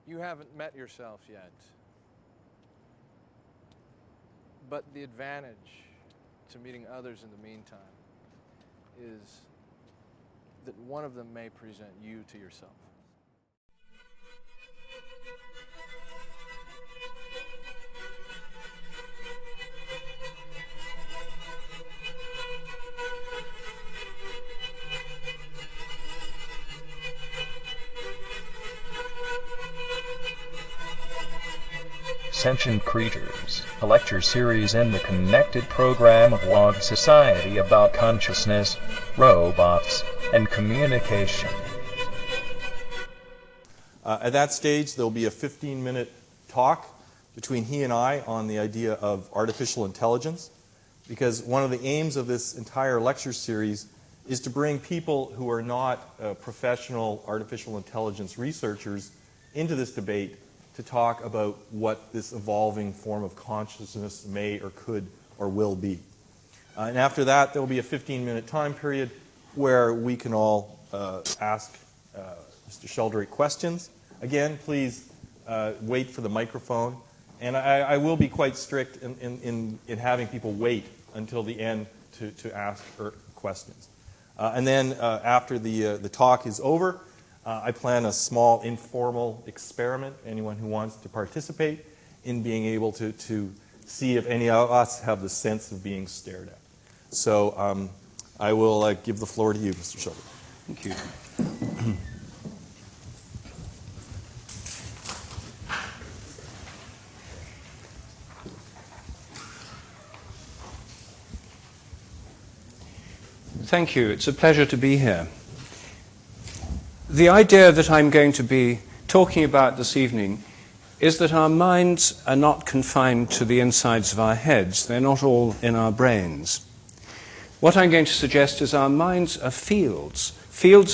You haven't met yourself yet. But the advantage to meeting others in the meantime is that one of them may present you to yourself. Sentient Creatures, a lecture series in the connected program of Log Society about consciousness, robots, and communication. At that stage, there'll be a 15-minute talk between he and I on the idea of artificial intelligence, because one of the aims of this entire lecture series is to bring people who are not professional artificial intelligence researchers into this debate to talk about what this evolving form of consciousness may or could or will be. And after that, there will be a 15-minute time period where we can all ask Mr. Sheldrake questions. Again, please wait for the microphone. And I will be quite strict in having people wait until the end to ask questions. And then after the talk is over, I plan a small informal experiment, anyone who wants to participate, in being able to see if any of us have the sense of being stared at. So I will give the floor to you, Mr. Sheldrake. Thank you. Thank you. It's a pleasure to be here. The idea that I'm going to be talking about this evening is that our minds are not confined to the insides of our heads. They're not all in our brains. What I'm going to suggest is our minds are fields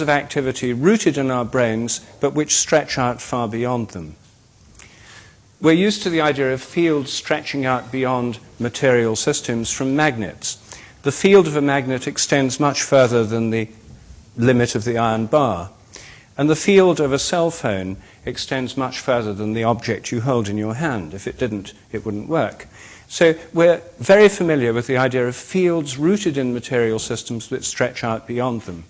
of activity rooted in our brains, but which stretch out far beyond them. We're used to the idea of fields stretching out beyond material systems from magnets. The field of a magnet extends much further than the limit of the iron bar. And the field of a cell phone extends much further than the object you hold in your hand. If it didn't, it wouldn't work. So we're very familiar with the idea of fields rooted in material systems that stretch out beyond them.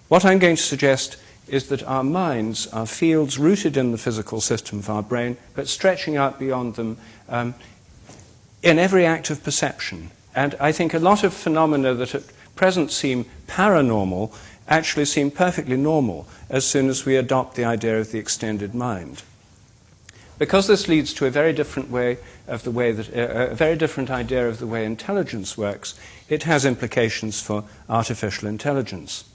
What I'm going to suggest is that our minds are fields rooted in the physical system of our brain, but stretching out beyond them in every act of perception. And I think a lot of phenomena that at present seem paranormal actually seem perfectly normal as soon as we adopt the idea of the extended mind. Because this leads to a very different way of the way that a very different idea of the way intelligence works, it has implications for artificial intelligence.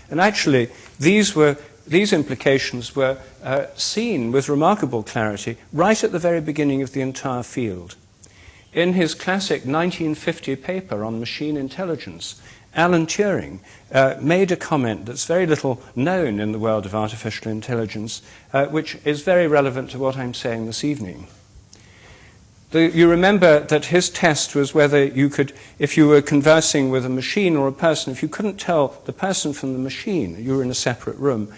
And actually, these implications were seen with remarkable clarity right at the very beginning of the entire field. In his classic 1950 paper on machine intelligence, Alan Turing made a comment that's very little known in the world of artificial intelligence, which is very relevant to what I'm saying this evening. You remember that his test was whether you could, if you were conversing with a machine or a person, if you couldn't tell the person from the machine, you were in a separate room,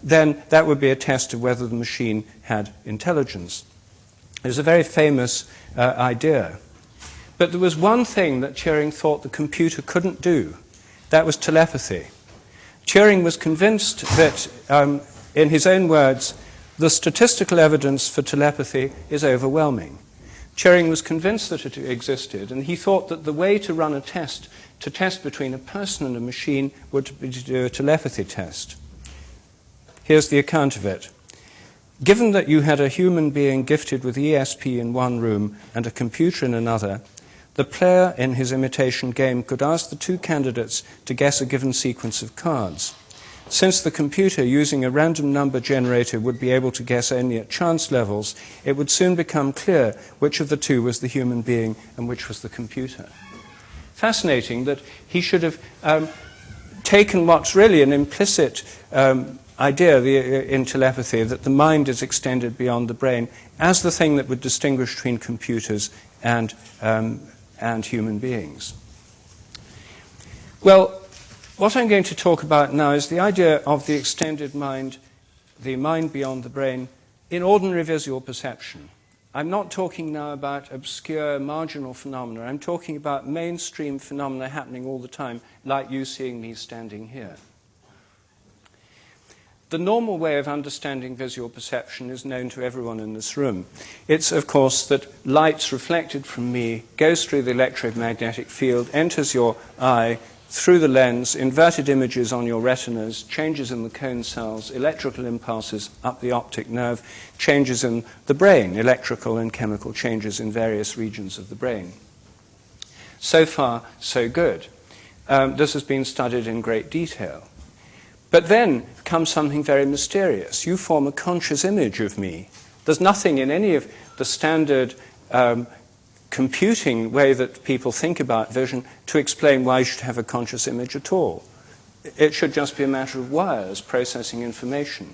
then that would be a test of whether the machine had intelligence. It was a very famous idea. But there was one thing that Turing thought the computer couldn't do. That was telepathy. Turing was convinced that, in his own words, the statistical evidence for telepathy is overwhelming. Turing was convinced that it existed, and he thought that the way to run a test, to test between a person and a machine, would be to do a telepathy test. Here's the account of it. Given that you had a human being gifted with ESP in one room and a computer in another, the player in his imitation game could ask the two candidates to guess a given sequence of cards. Since the computer, using a random number generator, would be able to guess only at chance levels, it would soon become clear which of the two was the human being and which was the computer. Fascinating that he should have taken what's really an implicit idea in telepathy, that the mind is extended beyond the brain, as the thing that would distinguish between computers and human beings. Well, what I'm going to talk about now is the idea of the extended mind, the mind beyond the brain, in ordinary visual perception. I'm not talking now about obscure, marginal phenomena. I'm talking about mainstream phenomena happening all the time, like you seeing me standing here. The normal way of understanding visual perception is known to everyone in this room. It's, of course, that light reflected from me goes through the electromagnetic field, enters your eye, through the lens, inverted images on your retinas, changes in the cone cells, electrical impulses up the optic nerve, changes in the brain, electrical and chemical changes in various regions of the brain. So far, so good. This has been studied in great detail. But then comes something very mysterious. You form a conscious image of me. There's nothing in any of the standard computing way that people think about vision to explain why you should have a conscious image at all. It should just be a matter of wires processing information.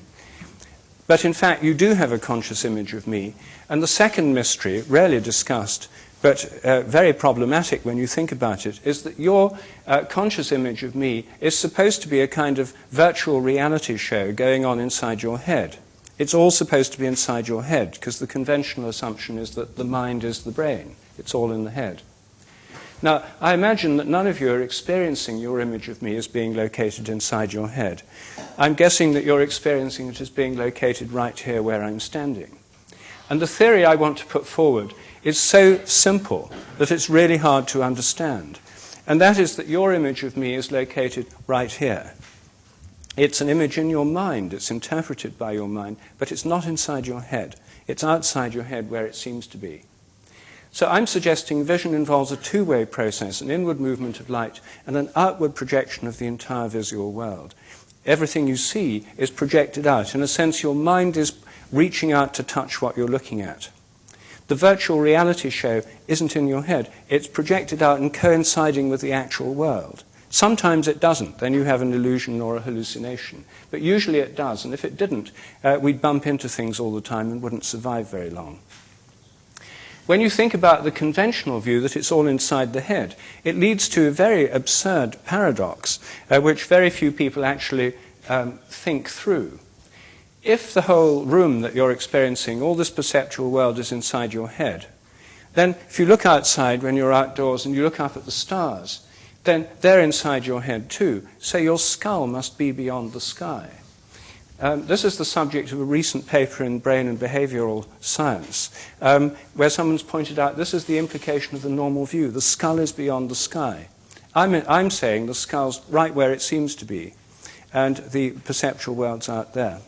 But in fact, you do have a conscious image of me. And the second mystery, rarely discussed, but very problematic when you think about it, is that your conscious image of me is supposed to be a kind of virtual reality show going on inside your head. It's all supposed to be inside your head, because the conventional assumption is that the mind is the brain. It's all in the head. Now, I imagine that none of you are experiencing your image of me as being located inside your head. I'm guessing that you're experiencing it as being located right here where I'm standing. And the theory I want to put forward is so simple that it's really hard to understand. And that is that your image of me is located right here. It's an image in your mind. It's interpreted by your mind, but it's not inside your head. It's outside your head where it seems to be. So I'm suggesting vision involves a two-way process, an inward movement of light and an outward projection of the entire visual world. Everything you see is projected out. In a sense, your mind is reaching out to touch what you're looking at. The virtual reality show isn't in your head. It's projected out and coinciding with the actual world. Sometimes it doesn't. Then you have an illusion or a hallucination. But usually it does. And if it didn't, we'd bump into things all the time and wouldn't survive very long. When you think about the conventional view that it's all inside the head, it leads to a very absurd paradox, which very few people actually think through. If the whole room that you're experiencing, all this perceptual world is inside your head, then if you look outside when you're outdoors and you look up at the stars, then they're inside your head too. So your skull must be beyond the sky. This is the subject of a recent paper in Brain and Behavioral Science, where someone's pointed out this is the implication of the normal view. The skull is beyond the sky. I'm saying the skull's right where it seems to be, and the perceptual world's out there.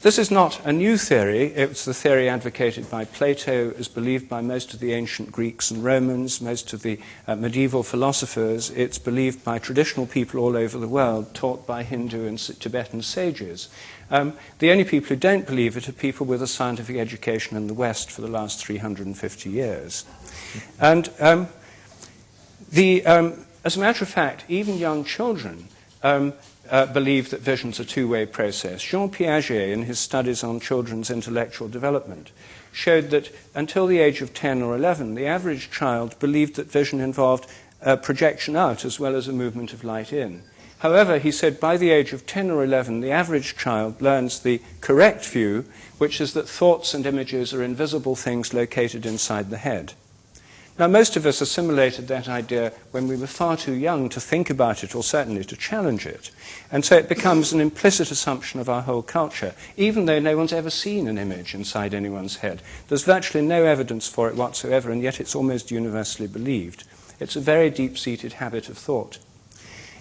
This is not a new theory. It's the theory advocated by Plato, is believed by most of the ancient Greeks and Romans, most of the medieval philosophers. It's believed by traditional people all over the world, taught by Hindu and Tibetan sages. The only people who don't believe it are people with a scientific education in the West for the last 350 years. And as a matter of fact, even young children believe that vision's a two-way process. Jean Piaget, in his studies on children's intellectual development, showed that until the age of 10 or 11, the average child believed that vision involved projection out as well as a movement of light in. However, he said by the age of 10 or 11, the average child learns the correct view, which is that thoughts and images are invisible things located inside the head. Now, most of us assimilated that idea when we were far too young to think about it, or certainly to challenge it. And so it becomes an implicit assumption of our whole culture, even though no one's ever seen an image inside anyone's head. There's virtually no evidence for it whatsoever, and yet it's almost universally believed. It's a very deep-seated habit of thought.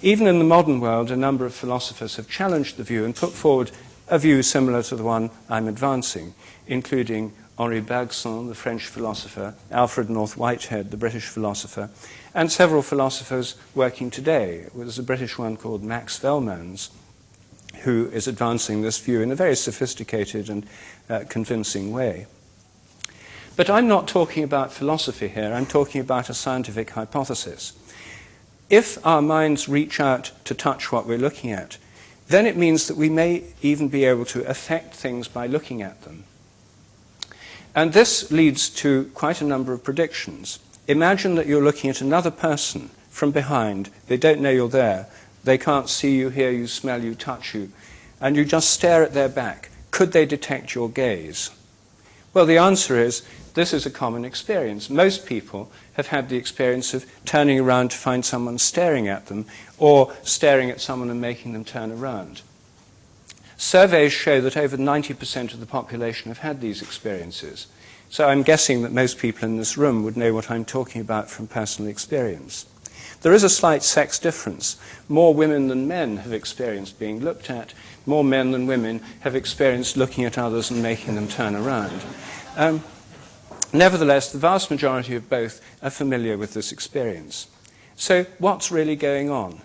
Even in the modern world, a number of philosophers have challenged the view and put forward a view similar to the one I'm advancing, including Henri Bergson, the French philosopher, Alfred North Whitehead, the British philosopher, and several philosophers working today. There's a British one called Max Velmans, who is advancing this view in a very sophisticated and convincing way. But I'm not talking about philosophy here. I'm talking about a scientific hypothesis. If our minds reach out to touch what we're looking at, then it means that we may even be able to affect things by looking at them. And this leads to quite a number of predictions. Imagine that you're looking at another person from behind. They don't know you're there. They can't see you, hear you, smell you, touch you. And you just stare at their back. could they detect your gaze? Well, the answer is this is a common experience. Most people have had the experience of turning around to find someone staring at them, or staring at someone and making them turn around. Surveys show that over 90% of the population have had these experiences. So I'm guessing that most people in this room would know what I'm talking about from personal experience. There is a slight sex difference. More women than men have experienced being looked at. More men than women have experienced looking at others and making them turn around. Nevertheless, the vast majority of both are familiar with this experience. So what's really going on?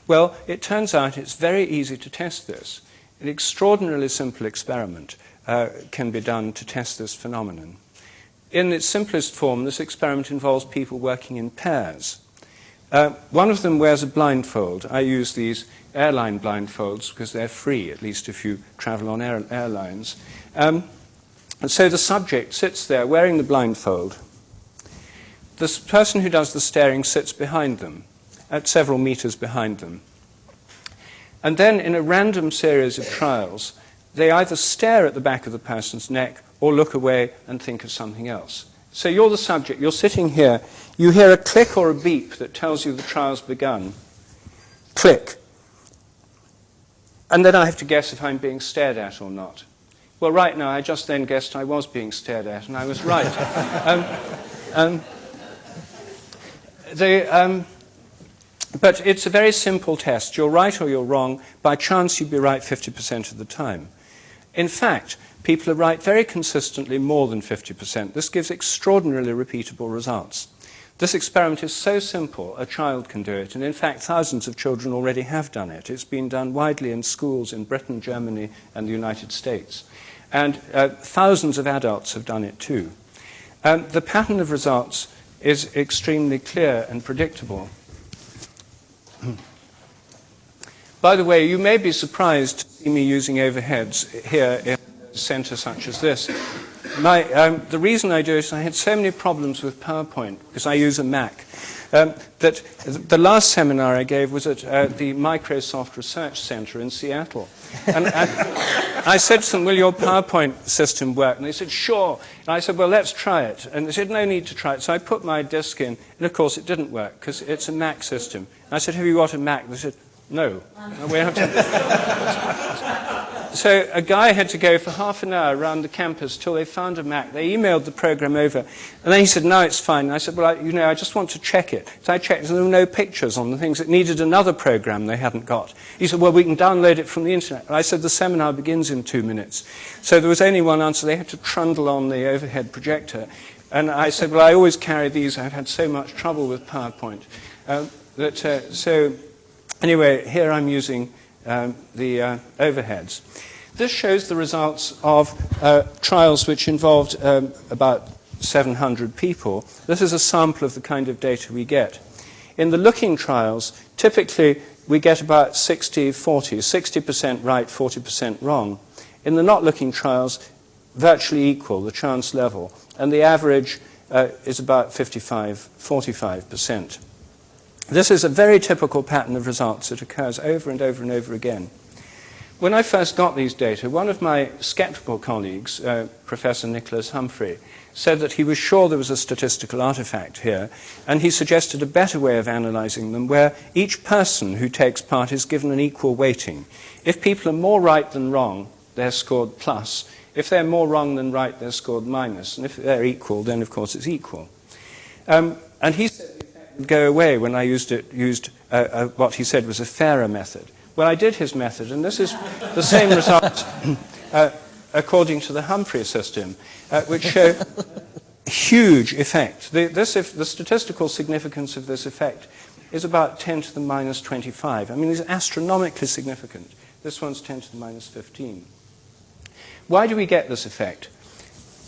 Well, it turns out it's very easy to test this. An extraordinarily simple experiment can be done to test this phenomenon. In its simplest form, this experiment involves people working in pairs. One of them wears a blindfold. I use these airline blindfolds because they're free, at least if you travel on airlines. And so the subject sits there wearing the blindfold. The person who does the staring sits behind them, at several meters behind them. And then in a random series of trials, they either stare at the back of the person's neck or look away and think of something else. So you're the subject, you're sitting here, you hear a click or a beep that tells you the trial's begun. Click. And then I have to guess if I'm being stared at or not. Well, right now, I just then guessed I was being stared at, and I was right. But it's a very simple test. You're right or you're wrong. By chance, you'd be right 50% of the time. In fact, people are right very consistently more than 50%. This gives extraordinarily repeatable results. This experiment is so simple, a child can do it. And in fact, thousands of children already have done it. It's been done widely in schools in Britain, Germany, and the United States. And thousands of adults have done it too. The pattern of results is extremely clear and predictable. By the way, you may be surprised to see me using overheads here in a center such as this. The reason I do it is I had so many problems with PowerPoint, because I use a Mac, that the last seminar I gave was at the Microsoft Research Center in Seattle. And I said to them, will your PowerPoint system work? And they said, sure. And I said, well, let's try it. And they said, no need to try it. So I put my disk in, and of course it didn't work, because it's a Mac system. And I said, have you got a Mac? They said, no. We have to... So a guy had to go for half an hour around the campus till they found a Mac. They emailed the program over. And then he said, no, it's fine. And I said, well, I just want to check it. So I checked, and there were no pictures on the things. It needed another program they hadn't got. He said, well, we can download it from the internet. And I said, the seminar begins in 2 minutes. So there was only one answer. They had to trundle on the overhead projector. And I said, well, I always carry these. I've had so much trouble with PowerPoint. So anyway, here I'm using the overheads. This shows the results of trials which involved about 700 people. This is a sample of the kind of data we get. In the looking trials, typically we get about 60-40, 60% right, 40% wrong. In the not looking trials, virtually equal, the chance level, and the average is about 55-45%. This is a very typical pattern of results that occurs over and over and over again. When I first got these data, one of my skeptical colleagues, Professor Nicholas Humphrey, said that he was sure there was a statistical artifact here, and he suggested a better way of analyzing them, where each person who takes part is given an equal weighting. If people are more right than wrong, they're scored plus. If they're more wrong than right, they're scored minus. And if they're equal, then of course it's equal. And he said the effect would go away when I used what he said was a fairer method. Well, I did his method, and this is the same result according to the Humphrey system, which show huge effect. The statistical significance of this effect is about 10 to the minus 25. I mean, it's astronomically significant. This one's 10 to the minus 15. Why do we get this effect?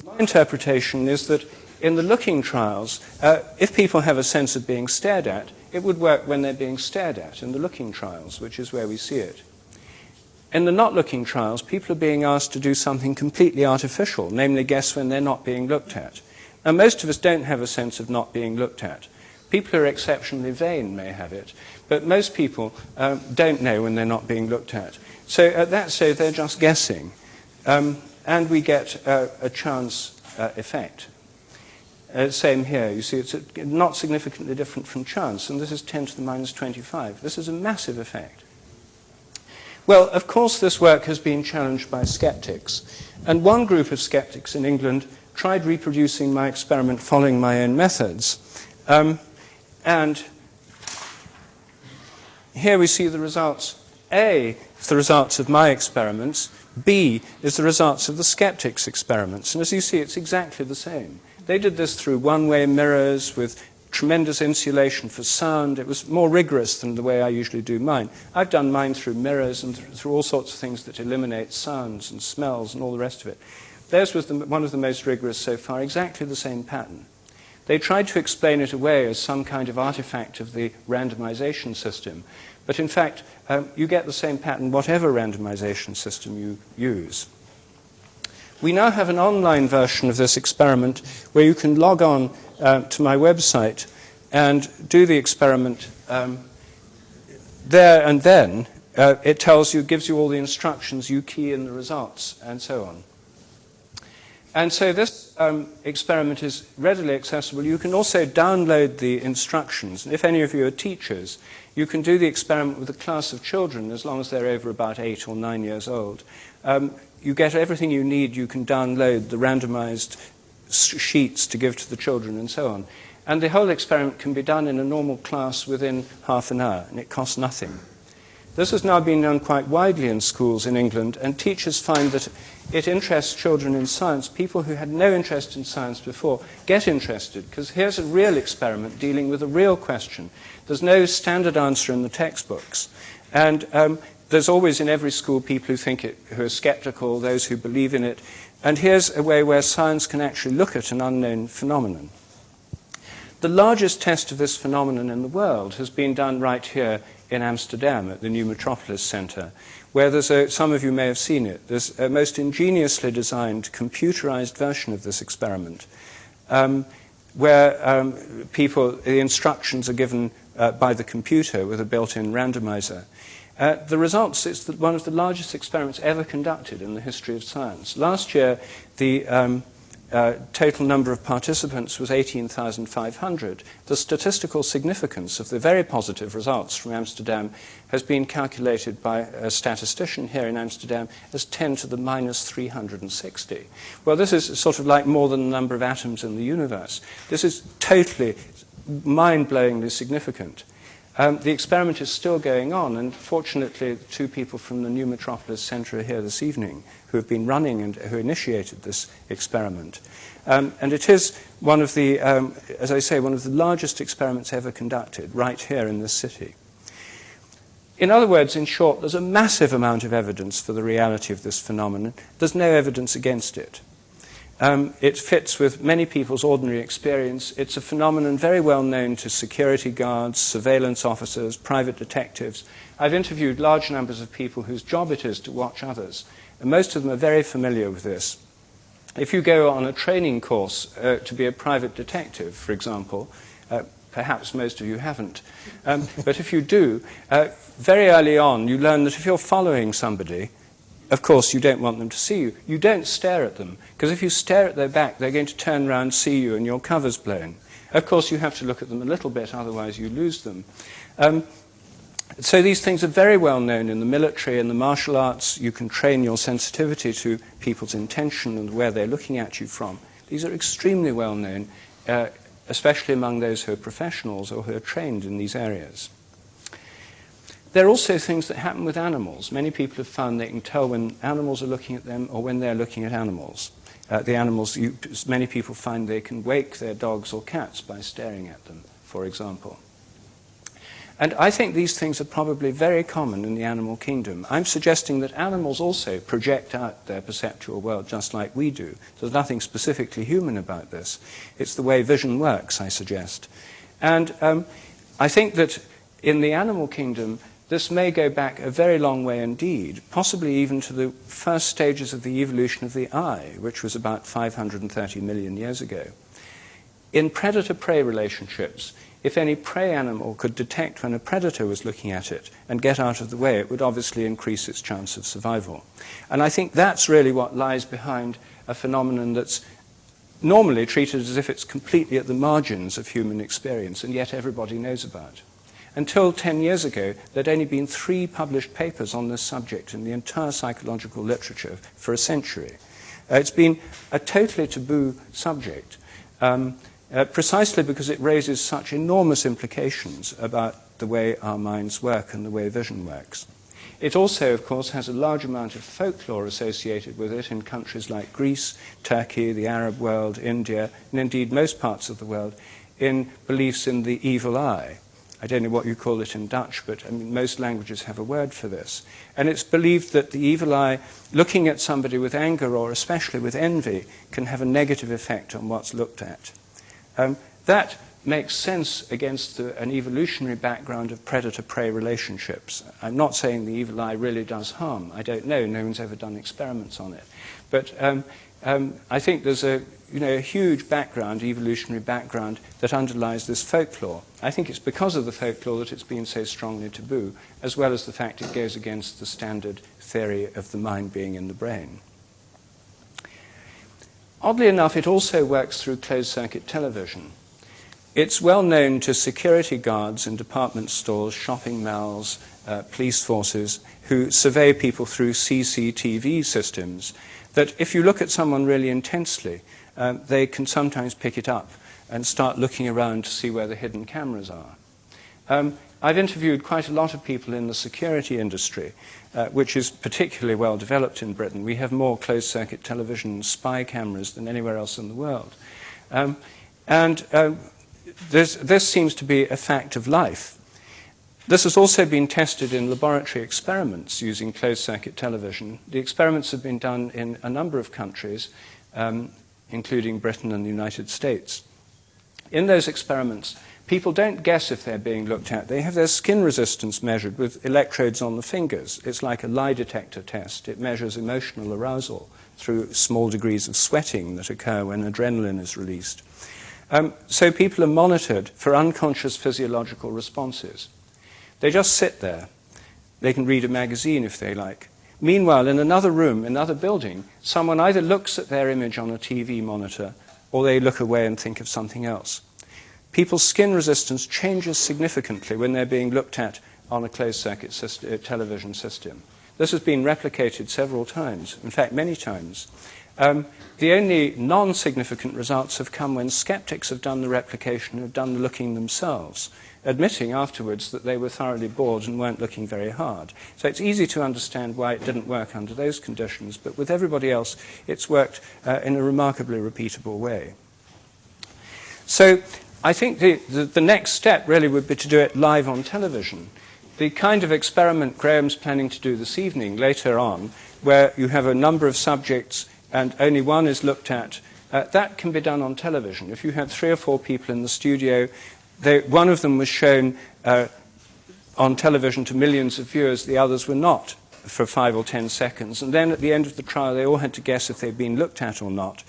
My interpretation is that in the looking trials, if people have a sense of being stared at, it would work when they're being stared at in the looking trials, which is where we see it. In the not looking trials, people are being asked to do something completely artificial, namely guess when they're not being looked at. Now, most of us don't have a sense of not being looked at. People who are exceptionally vain may have it, but most people don't know when they're not being looked at. So at that stage, they're just guessing. and we get a chance effect. Same here. You see, it's not significantly different from chance, and this is 10 to the minus 25. This is a massive effect. Well, of course, this work has been challenged by skeptics, and one group of skeptics in England tried reproducing my experiment following my own methods. And here we see the results. A is the results of my experiments. B is the results of the skeptics' experiments. And as you see, it's exactly the same. They did this through one-way mirrors with tremendous insulation for sound. It was more rigorous than the way I usually do mine. I've done mine through mirrors and through all sorts of things that eliminate sounds and smells and all the rest of it. Theirs was one of the most rigorous so far, exactly the same pattern. They tried to explain it away as some kind of artifact of the randomization system. But in fact, you get the same pattern whatever randomization system you use. We now have an online version of this experiment where you can log on to my website and do the experiment there and then. It tells you, gives you all the instructions, you key in the results, and so on. And so this experiment is readily accessible. You can also download the instructions. And if any of you are teachers, you can do the experiment with a class of children as long as they're over about 8 or 9 years old. You get everything you need. You can download the randomized sheets to give to the children and so on. And the whole experiment can be done in a normal class within half an hour, and it costs nothing. This has now been done quite widely in schools in England, and teachers find that it interests children in science. People who had no interest in science before get interested, because here's a real experiment dealing with a real question. There's no standard answer in the textbooks. And there's always in every school people who are skeptical, those who believe in it. And here's a way where science can actually look at an unknown phenomenon. The largest test of this phenomenon in the world has been done right here in Amsterdam at the New Metropolis Centre, where some of you may have seen it. There's a most ingeniously designed computerized version of this experiment, where the instructions are given by the computer with a built-in randomizer. The results, it's one of the largest experiments ever conducted in the history of science. Last year, the total number of participants was 18,500. The statistical significance of the very positive results from Amsterdam has been calculated by a statistician here in Amsterdam as 10 to the minus 360. Well, this is sort of like more than the number of atoms in the universe. This is totally mind-blowingly significant. The experiment is still going on, and fortunately, 2 people from the New Metropolis Centre are here this evening who have been running and who initiated this experiment. And it is one of the, as I say, one of the largest experiments ever conducted right here in this city. In other words, in short, there's a massive amount of evidence for the reality of this phenomenon. There's no evidence against it. It fits with many people's ordinary experience. It's a phenomenon very well known to security guards, surveillance officers, private detectives. I've interviewed large numbers of people whose job it is to watch others, and most of them are very familiar with this. If you go on a training course to be a private detective, for example, perhaps most of you haven't, but if you do, very early on you learn that if you're following somebody, of course, you don't want them to see you. You don't stare at them, because if you stare at their back, they're going to turn around, see you, and your cover's blown. Of course, you have to look at them a little bit, otherwise you lose them. So these things are very well known in the military and the martial arts. You can train your sensitivity to people's intention and where they're looking at you from. These are extremely well known, especially among those who are professionals or who are trained in these areas. There are also things that happen with animals. Many people have found they can tell when animals are looking at them or when they're looking at animals. Many people find they can wake their dogs or cats by staring at them, for example. And I think these things are probably very common in the animal kingdom. I'm suggesting that animals also project out their perceptual world just like we do. There's nothing specifically human about this. It's the way vision works, I suggest. And I think that in the animal kingdom, this may go back a very long way indeed, possibly even to the first stages of the evolution of the eye, which was about 530 million years ago. In predator-prey relationships, if any prey animal could detect when a predator was looking at it and get out of the way, it would obviously increase its chance of survival. And I think that's really what lies behind a phenomenon that's normally treated as if it's completely at the margins of human experience, and yet everybody knows about. Until 10 years ago, there'd only been 3 published papers on this subject in the entire psychological literature for a century. It's been a totally taboo subject, precisely because it raises such enormous implications about the way our minds work and the way vision works. It also, of course, has a large amount of folklore associated with it in countries like Greece, Turkey, the Arab world, India, and indeed most parts of the world, in beliefs in the evil eye. I don't know what you call it in Dutch, but I mean, most languages have a word for this. And it's believed that the evil eye, looking at somebody with anger or especially with envy, can have a negative effect on what's looked at. That makes sense against an evolutionary background of predator-prey relationships. I'm not saying the evil eye really does harm. I don't know. No one's ever done experiments on it. But I think there's a huge background, evolutionary background, that underlies this folklore. I think it's because of the folklore that it's been so strongly taboo, as well as the fact it goes against the standard theory of the mind being in the brain. Oddly enough, it also works through closed-circuit television. It's well known to security guards in department stores, shopping malls, police forces, who survey people through CCTV systems, that if you look at someone really intensely, they can sometimes pick it up and start looking around to see where the hidden cameras are. I've interviewed quite a lot of people in the security industry, which is particularly well developed in Britain. We have more closed-circuit television spy cameras than anywhere else in the world. This seems to be a fact of life. This has also been tested in laboratory experiments using closed-circuit television. The experiments have been done in a number of countries, including Britain and the United States. In those experiments, people don't guess if they're being looked at. They have their skin resistance measured with electrodes on the fingers. It's like a lie detector test. It measures emotional arousal through small degrees of sweating that occur when adrenaline is released. So people are monitored for unconscious physiological responses. They just sit there. They can read a magazine if they like. Meanwhile, in another room, another building, someone either looks at their image on a TV monitor or they look away and think of something else. People's skin resistance changes significantly when they're being looked at on a closed-circuit television system. This has been replicated several times, in fact, many times. The only non-significant results have come when skeptics have done the replication, have done the looking themselves, admitting afterwards that they were thoroughly bored and weren't looking very hard. So it's easy to understand why it didn't work under those conditions, but with everybody else, it's worked in a remarkably repeatable way. So I think the next step really would be to do it live on television. The kind of experiment Graham's planning to do this evening, later on, where you have a number of subjects and only one is looked at, that can be done on television. If you had 3 or 4 people in the studio, one of them was shown on television to millions of viewers, the others were not for 5 or 10 seconds. And then at the end of the trial, they all had to guess if they'd been looked at or not.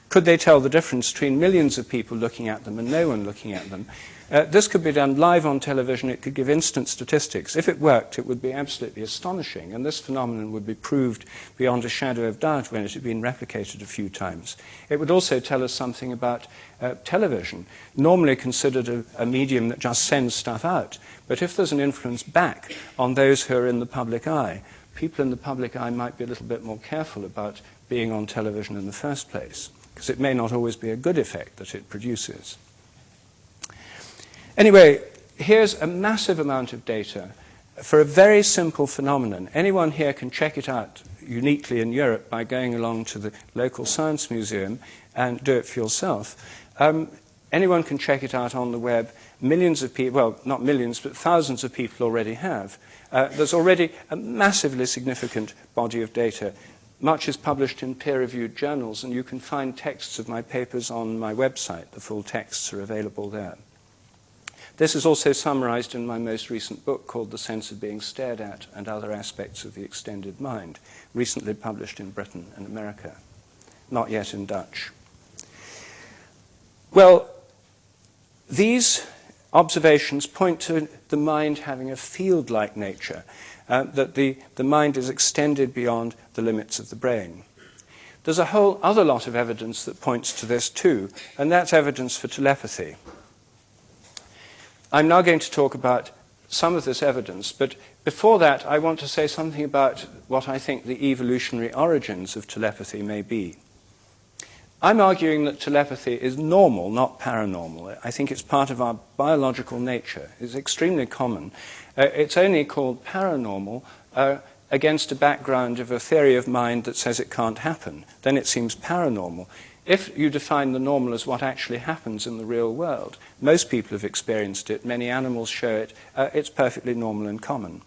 Could they tell the difference between millions of people looking at them and no one looking at them? This could be done live on television. It could give instant statistics. If it worked, it would be absolutely astonishing, and this phenomenon would be proved beyond a shadow of doubt when it had been replicated a few times. It would also tell us something about television, normally considered a medium that just sends stuff out. But if there's an influence back on those who are in the public eye, people in the public eye might be a little bit more careful about being on television in the first place, because it may not always be a good effect that it produces. Anyway, here's a massive amount of data for a very simple phenomenon. Anyone here can check it out uniquely in Europe by going along to the local science museum and do it for yourself. Anyone can check it out on the web. Millions of people, well, not millions, but thousands of people already have. There's already a massively significant body of data. Much is published in peer-reviewed journals, and you can find texts of my papers on my website. The full texts are available there. This is also summarized in my most recent book called The Sense of Being Stared At and Other Aspects of the Extended Mind, recently published in Britain and America, not yet in Dutch. Well, these observations point to the mind having a field-like nature, that the mind is extended beyond the limits of the brain. There's a whole other lot of evidence that points to this too, and that's evidence for telepathy. I'm now going to talk about some of this evidence, but before that I want to say something about what I think the evolutionary origins of telepathy may be. I'm arguing that telepathy is normal, not paranormal. I think it's part of our biological nature. It's extremely common. It's only called paranormal against a background of a theory of mind that says it can't happen. Then it seems paranormal. If you define the normal as what actually happens in the real world, most people have experienced it, many animals show it, it's perfectly normal and common.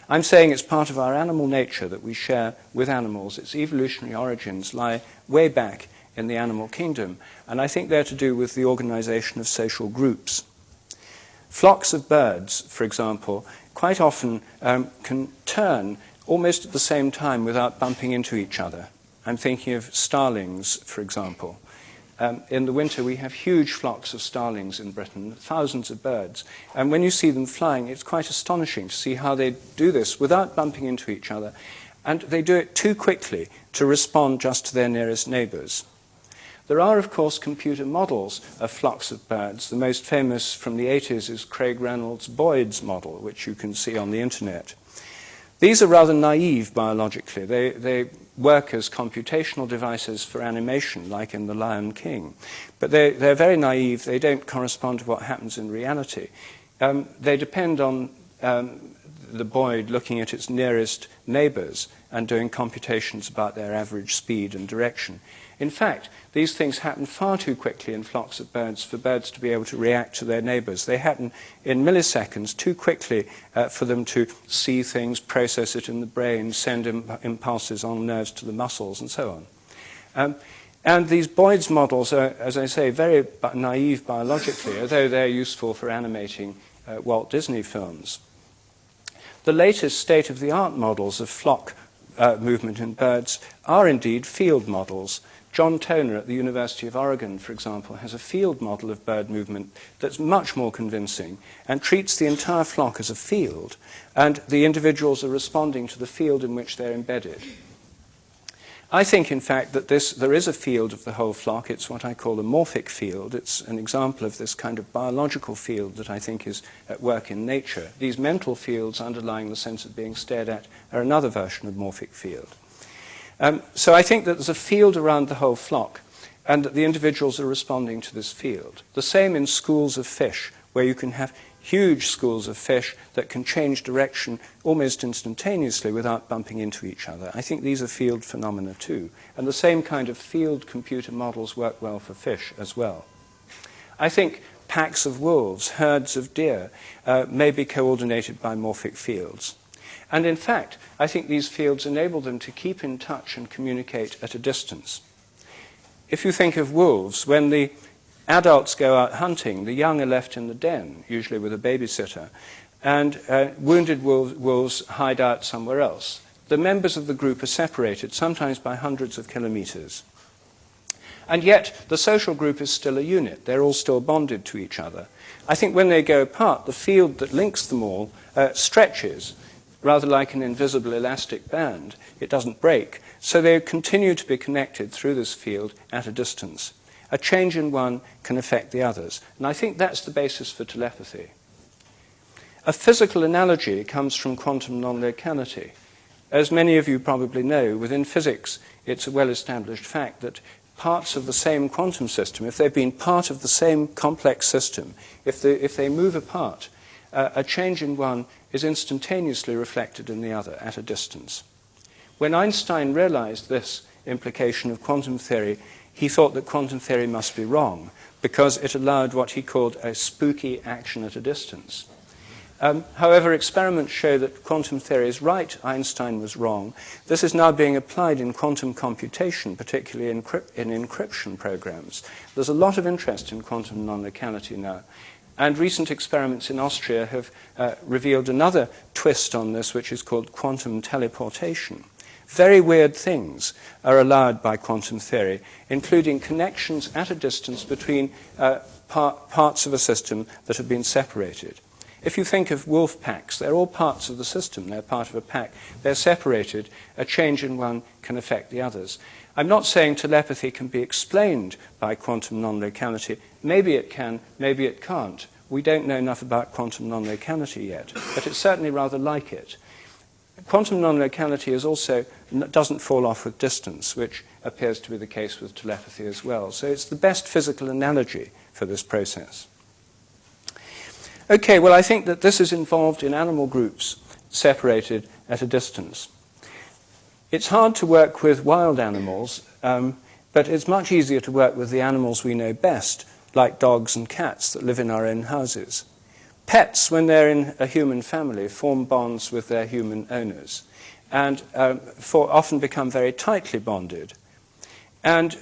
I'm saying it's part of our animal nature that we share with animals. Its evolutionary origins lie way back in the animal kingdom, and I think they're to do with the organization of social groups. Flocks of birds, for example, quite often can turn almost at the same time without bumping into each other. I'm thinking of starlings, for example. In the winter, we have huge flocks of starlings in Britain, thousands of birds. And when you see them flying, it's quite astonishing to see how they do this without bumping into each other. And they do it too quickly to respond just to their nearest neighbors. There are, of course, computer models of flocks of birds. The most famous from the 80s is Craig Reynolds' Boyd's model, which you can see on the internet. These are rather naive biologically. They work as computational devices for animation, like in The Lion King. But they're very naive. They don't correspond to what happens in reality. They depend on the Boyd looking at its nearest neighbors and doing computations about their average speed and direction. In fact, these things happen far too quickly in flocks of birds for birds to be able to react to their neighbors. They happen in milliseconds, too quickly for them to see things, process it in the brain, send impulses on nerves to the muscles, and so on. And these Boyd's models are, as I say, very naive biologically, although they're useful for animating Walt Disney films. The latest state-of-the-art models of flock movement in birds are indeed field models. John Toner at the University of Oregon, for example, has a field model of bird movement that's much more convincing and treats the entire flock as a field, and the individuals are responding to the field in which they're embedded. I think, in fact, that there is a field of the whole flock. It's what I call a morphic field. It's an example of this kind of biological field that I think is at work in nature. These mental fields underlying the sense of being stared at are another version of morphic field. So I think that there's a field around the whole flock, and that the individuals are responding to this field. The same in schools of fish, where you can have huge schools of fish that can change direction almost instantaneously without bumping into each other. I think these are field phenomena too. And the same kind of field computer models work well for fish as well. I think packs of wolves, herds of deer, may be coordinated by morphic fields. And in fact, I think these fields enable them to keep in touch and communicate at a distance. If you think of wolves, when the adults go out hunting, the young are left in the den, usually with a babysitter, and wounded wolves hide out somewhere else. The members of the group are separated, sometimes by hundreds of kilometers. And yet, the social group is still a unit. They're all still bonded to each other. I think when they go apart, the field that links them all stretches, rather like an invisible elastic band. It doesn't break. So they continue to be connected through this field at a distance. A change in one can affect the others. And I think that's the basis for telepathy. A physical analogy comes from quantum non-locality. As many of you probably know, within physics, it's a well-established fact that parts of the same quantum system, if they've been part of the same complex system, if they move apart, a change in one is instantaneously reflected in the other at a distance. When Einstein realized this implication of quantum theory, he thought that quantum theory must be wrong because it allowed what he called a spooky action at a distance. However, experiments show that quantum theory is right, Einstein was wrong. This is now being applied in quantum computation, particularly in encryption programs. There's a lot of interest in quantum non-locality now. And recent experiments in Austria have revealed another twist on this, which is called quantum teleportation. Very weird things are allowed by quantum theory, including connections at a distance between parts of a system that have been separated. If you think of wolf packs, they're all parts of the system. They're part of a pack. They're separated. A change in one can affect the others. I'm not saying telepathy can be explained by quantum non-locality. Maybe it can, maybe it can't. We don't know enough about quantum non-locality yet, but it's certainly rather like it. Quantum non-locality is also doesn't fall off with distance, which appears to be the case with telepathy as well. So it's the best physical analogy for this process. Okay, well, I think that this is involved in animal groups separated at a distance. It's hard to work with wild animals, but it's much easier to work with the animals we know best, like dogs and cats that live in our own houses. Pets, when they're in a human family, form bonds with their human owners and often become very tightly bonded. And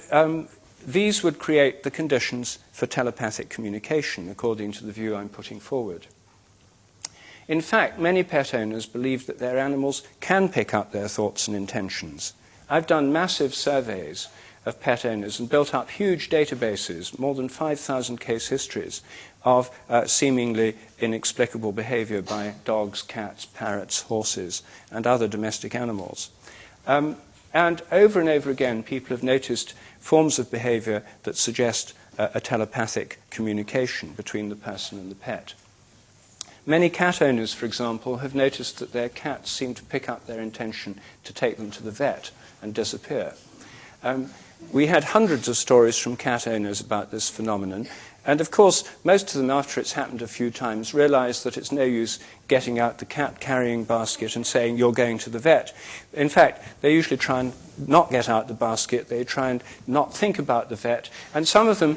these would create the conditions for telepathic communication, according to the view I'm putting forward. In fact, many pet owners believe that their animals can pick up their thoughts and intentions. I've done massive surveys of pet owners and built up huge databases, more than 5,000 case histories, of seemingly inexplicable behavior by dogs, cats, parrots, horses, and other domestic animals. And over again, people have noticed forms of behavior that suggest a telepathic communication between the person and the pet. Many cat owners, for example, have noticed that their cats seem to pick up their intention to take them to the vet and disappear. We had hundreds of stories from cat owners about this phenomenon. And of course, most of them, after it's happened a few times, realize that it's no use getting out the cat-carrying basket and saying, you're going to the vet. In fact, they usually try and not get out the basket. They try and not think about the vet. And some of them,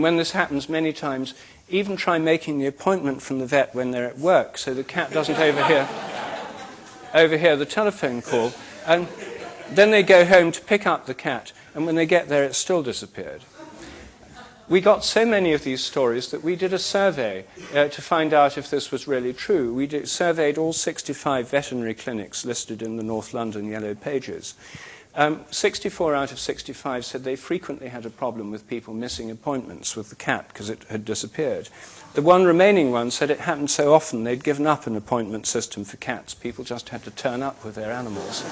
when this happens many times, even try making the appointment from the vet when they're at work, so the cat doesn't overhear the telephone call. And then they go home to pick up the cat, and when they get there, it's still disappeared. We got so many of these stories that we did a survey to find out if this was really true. We surveyed all 65 veterinary clinics listed in the North London Yellow Pages. 64 out of 65 said they frequently had a problem with people missing appointments with the cat because it had disappeared. The one remaining one said it happened so often they'd given up an appointment system for cats. People just had to turn up with their animals.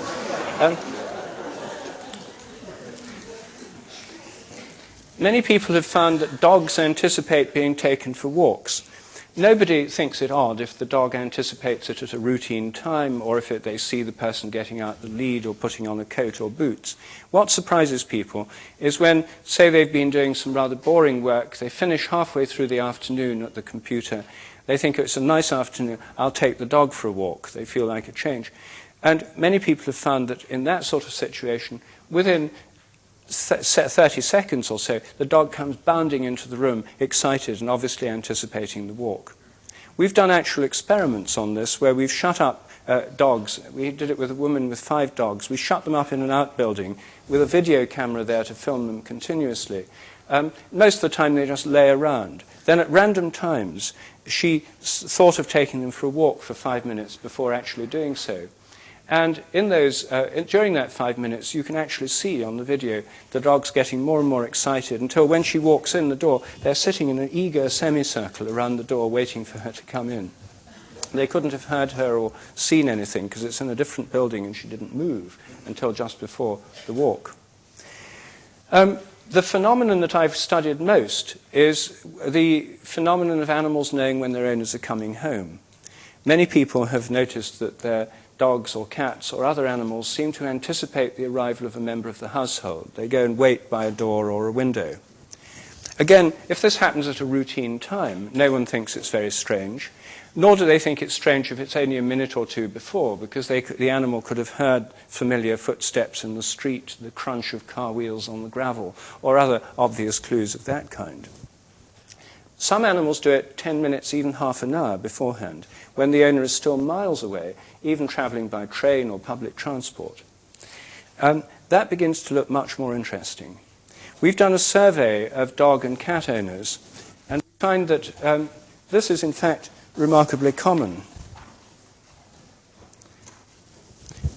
Many people have found that dogs anticipate being taken for walks. Nobody thinks it odd if the dog anticipates it at a routine time or if they see the person getting out the lead or putting on a coat or boots. What surprises people is when, say, they've been doing some rather boring work, they finish halfway through the afternoon at the computer, they think it's a nice afternoon, I'll take the dog for a walk. They feel like a change. And many people have found that in that sort of situation, within 30 seconds or so, the dog comes bounding into the room, excited and obviously anticipating the walk. We've done actual experiments on this where we've shut up dogs. We did it with a woman with 5 dogs. We shut them up in an outbuilding with a video camera there to film them continuously. Most of the time they just lay around. Then at random times, she thought of taking them for a walk for 5 minutes before actually doing so. And in those, during that 5 minutes, you can actually see on the video the dogs getting more and more excited until when she walks in the door, they're sitting in an eager semicircle around the door waiting for her to come in. They couldn't have heard her or seen anything because it's in a different building and she didn't move until just before the walk. The phenomenon that I've studied most is the phenomenon of animals knowing when their owners are coming home. Many people have noticed that their dogs or cats or other animals seem to anticipate the arrival of a member of the household. They go and wait by a door or a window. Again, if this happens at a routine time, no one thinks it's very strange, nor do they think it's strange if it's only a minute or two before, because the animal could have heard familiar footsteps in the street, the crunch of car wheels on the gravel, or other obvious clues of that kind. Some animals do it 10 minutes, even half an hour beforehand, when the owner is still miles away, even traveling by train or public transport. That begins to look much more interesting. We've done a survey of dog and cat owners and find that this is in fact remarkably common.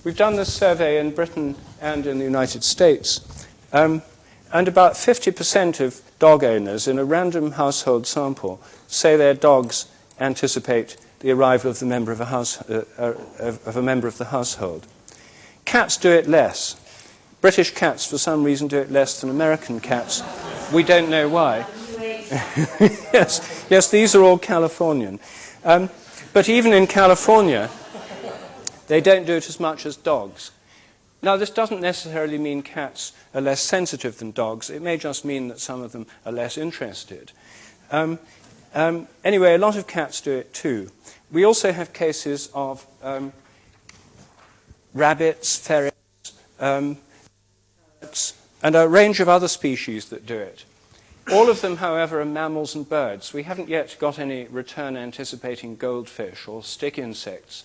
We've done this survey in Britain and in the United States. And about 50% of dog owners in a random household sample say their dogs anticipate the arrival of the member of a member of the household. Cats do it less. British cats, for some reason, do it less than American cats. We don't know why. Yes, these are all Californian. But even in California, they don't do it as much as dogs. Now, this doesn't necessarily mean cats are less sensitive than dogs. It may just mean that some of them are less interested. Anyway, a lot of cats do it too. We also have cases of rabbits, ferrets, and a range of other species that do it. All of them, however, are mammals and birds. We haven't yet got any return-anticipating goldfish or stick insects.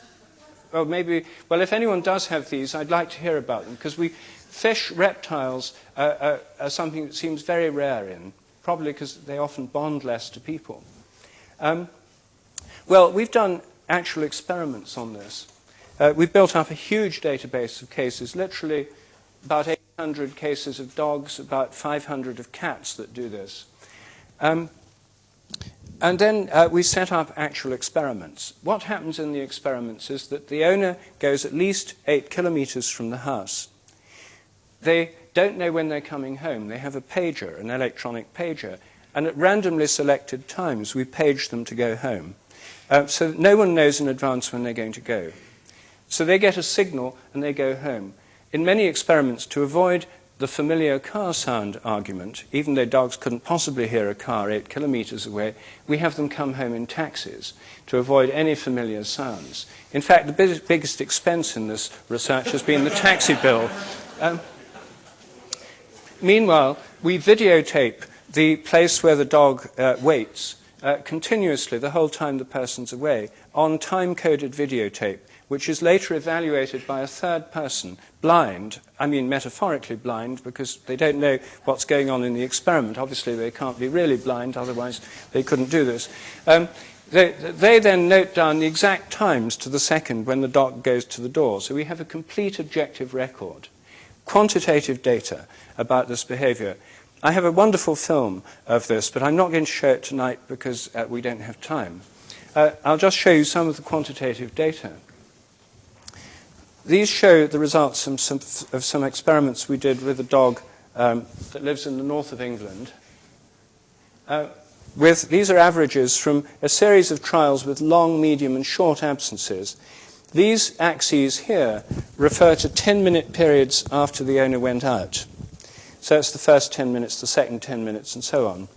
Well, if anyone does have these, I'd like to hear about them, because fish, reptiles are something that seems very rare in, probably because they often bond less to people. Well, we've done actual experiments on this. We've built up a huge database of cases, literally about 800 cases of dogs, about 500 of cats that do this. And then we set up actual experiments. What happens in the experiments is that the owner goes at least 8 kilometers from the house. They don't know when they're coming home. They have a pager, an electronic pager, and at randomly selected times we page them to go home. So that no one knows in advance when they're going to go. So they get a signal and they go home. In many experiments, to avoid the familiar car sound argument, even though dogs couldn't possibly hear a car 8 kilometers away, we have them come home in taxis to avoid any familiar sounds. In fact, the biggest expense in this research has been the taxi bill. Meanwhile, we videotape the place where the dog waits continuously the whole time the person's away on time-coded videotape, which is later evaluated by a third person, blind, I mean metaphorically blind, because they don't know what's going on in the experiment. Obviously, they can't be really blind, otherwise they couldn't do this. They then note down the exact times to the second when the dog goes to the door. So we have a complete objective record, quantitative data about this behavior. I have a wonderful film of this, but I'm not going to show it tonight because we don't have time. I'll just show you some of the quantitative data. These show the results of some experiments we did with a dog that lives in the north of England. These are averages from a series of trials with long, medium, and short absences. These axes here refer to 10-minute periods after the owner went out. So it's the first 10 minutes, the second 10 minutes, and so on.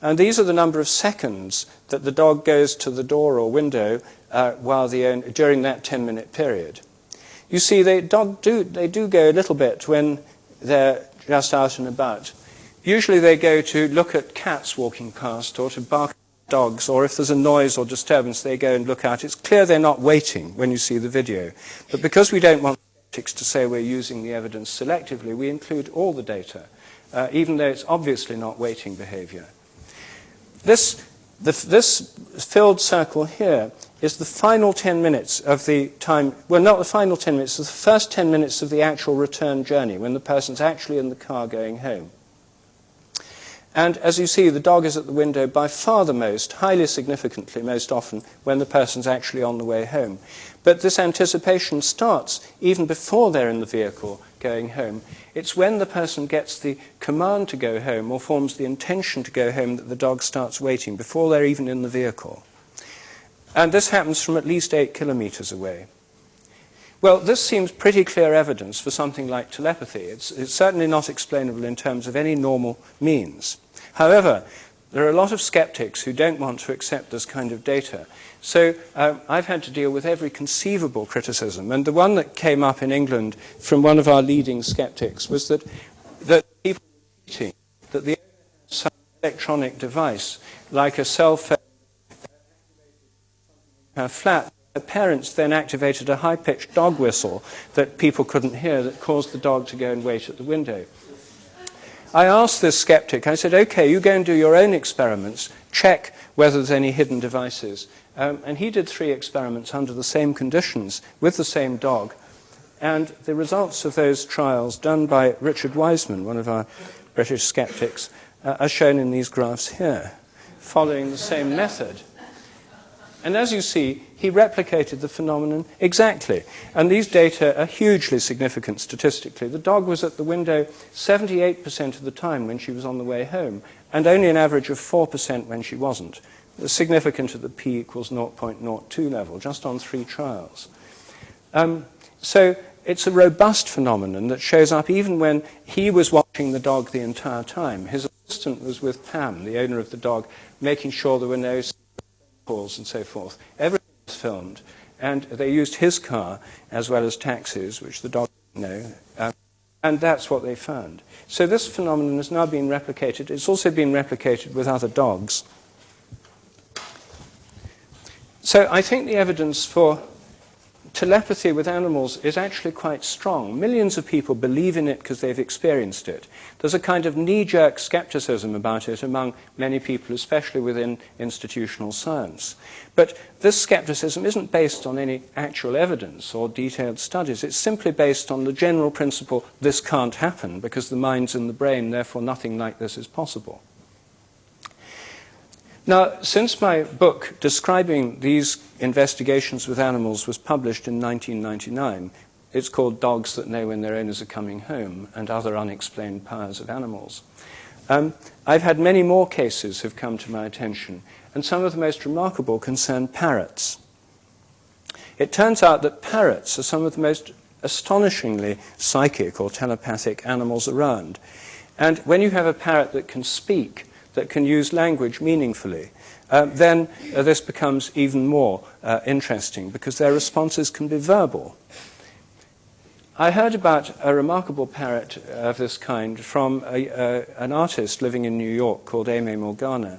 And these are the number of seconds that the dog goes to the door or window during that 10-minute period. You see, they do go a little bit when they're just out and about. Usually they go to look at cats walking past or to bark at dogs, or if there's a noise or disturbance, they go and look out. It's clear they're not waiting when you see the video. But because we don't want skeptics to say we're using the evidence selectively, we include all the data, even though it's obviously not waiting behavior. This filled circle here is the final 10 minutes of the time, well, not the final 10 minutes, it's the first 10 minutes of the actual return journey, when the person's actually in the car going home. And as you see, the dog is at the window by far the most, highly significantly most often, when the person's actually on the way home. But this anticipation starts even before they're in the vehicle going home. It's when the person gets the command to go home or forms the intention to go home that the dog starts waiting, before they're even in the vehicle. And this happens from at least 8 kilometers away. Well, this seems pretty clear evidence for something like telepathy. It's certainly not explainable in terms of any normal means. However, there are a lot of skeptics who don't want to accept this kind of data. So I've had to deal with every conceivable criticism. And the one that came up in England from one of our leading skeptics was that people were cheating, that the some electronic device, like a cell phone, her flat, her parents then activated a high-pitched dog whistle that people couldn't hear that caused the dog to go and wait at the window. I asked this skeptic, I said, okay, you go and do your own experiments, check whether there's any hidden devices. And he did 3 experiments under the same conditions with the same dog. And the results of those trials, done by Richard Wiseman, one of our British skeptics are shown in these graphs here, following the same method. And as you see, he replicated the phenomenon exactly. And these data are hugely significant statistically. The dog was at the window 78% of the time when she was on the way home, and only an average of 4% when she wasn't. Significant at the p equals 0.02 level, just on 3 trials. So it's a robust phenomenon that shows up even when he was watching the dog the entire time. His assistant was with Pam, the owner of the dog, making sure there were no calls and so forth. Everything was filmed, and they used his car as well as taxis, which the dog didn't know, and that's what they found. So this phenomenon has now been replicated. It's also been replicated with other dogs. So I think the evidence for telepathy with animals is actually quite strong. Millions of people believe in it because they've experienced it. There's a kind of knee-jerk skepticism about it among many people, especially within institutional science. But this skepticism isn't based on any actual evidence or detailed studies. It's simply based on the general principle, this can't happen because the mind's in the brain, therefore nothing like this is possible. Now, since my book describing these investigations with animals was published in 1999, it's called Dogs That Know When Their Owners Are Coming Home and Other Unexplained Powers of Animals. I've had many more cases have come to my attention, and some of the most remarkable concern parrots. It turns out that parrots are some of the most astonishingly psychic or telepathic animals around. And when you have a parrot that can speak, that can use language meaningfully, then this becomes even more interesting because their responses can be verbal. I heard about a remarkable parrot of this kind from an artist living in New York called Aimee Morgana,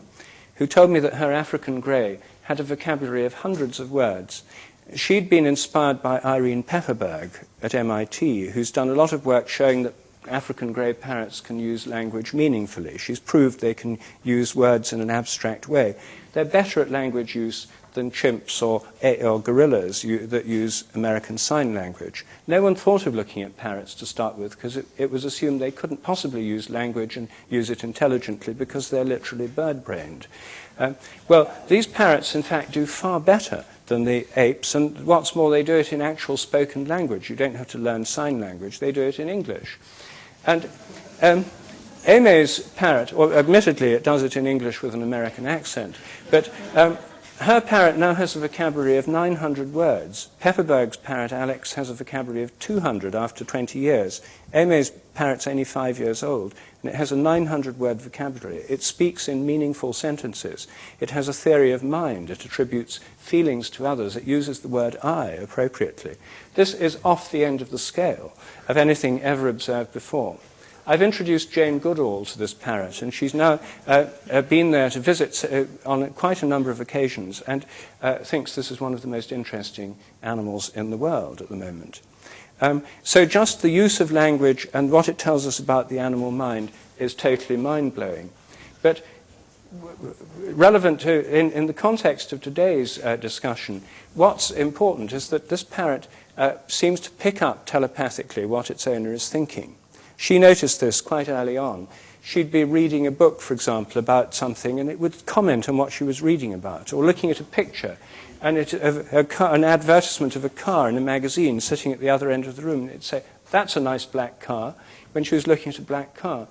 who told me that her African grey had a vocabulary of hundreds of words. She'd been inspired by Irene Pepperberg at MIT, who's done a lot of work showing that African grey parrots can use language meaningfully. She's proved they can use words in an abstract way. They're better at language use than chimps or gorillas that use American Sign Language. No one thought of looking at parrots to start with because it was assumed they couldn't possibly use language and use it intelligently because they're literally bird-brained. Well, these parrots, in fact, do far better than the apes, and what's more, they do it in actual spoken language. You don't have to learn sign language. They do it in English. And Aimee's parrot, or admittedly it does it in English with an American accent, but her parrot now has a vocabulary of 900 words. Pepperberg's parrot, Alex, has a vocabulary of 200 after 20 years. Aimee's parrot's only 5 years old, and it has a 900-word vocabulary. It speaks in meaningful sentences. It has a theory of mind. It attributes feelings to others. It uses the word I appropriately. This is off the end of the scale of anything ever observed before. I've introduced Jane Goodall to this parrot, and she's now been there to visit on quite a number of occasions and thinks this is one of the most interesting animals in the world at the moment. So just the use of language and what it tells us about the animal mind is totally mind-blowing. But relevant to, in the context of today's discussion, what's important is that this parrot seems to pick up telepathically what its owner is thinking. She noticed this quite early on. She'd be reading a book, for example, about something, and it would comment on what she was reading about, or looking at a picture, and an advertisement of a car in a magazine sitting at the other end of the room, and it'd say, "That's a nice black car," when she was looking at a black car.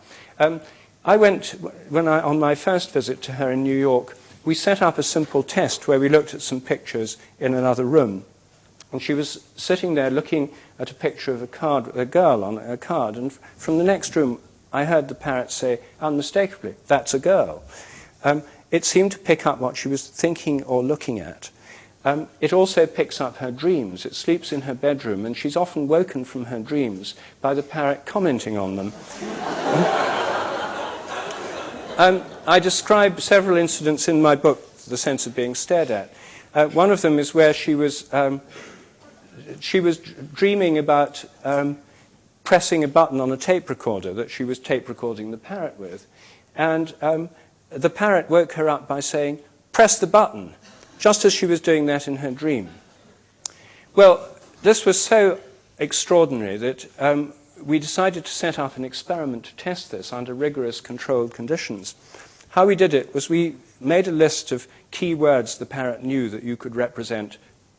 I went, on my first visit to her in New York, we set up a simple test where we looked at some pictures in another room. And she was sitting there looking at a picture of a girl on a card, and from the next room I heard the parrot say, unmistakably, "That's a girl." It seemed to pick up what she was thinking or looking at. It also picks up her dreams. It sleeps in her bedroom, and she's often woken from her dreams by the parrot commenting on them. I describe several incidents in my book, The Sense of Being Stared At. One of them is where she was dreaming about pressing a button on a tape recorder that she was tape recording the parrot with. And the parrot woke her up by saying, "Press the button," just as she was doing that in her dream. Well, this was so extraordinary that we decided to set up an experiment to test this under rigorous controlled conditions. How we did it was we made a list of key words the parrot knew that you could represent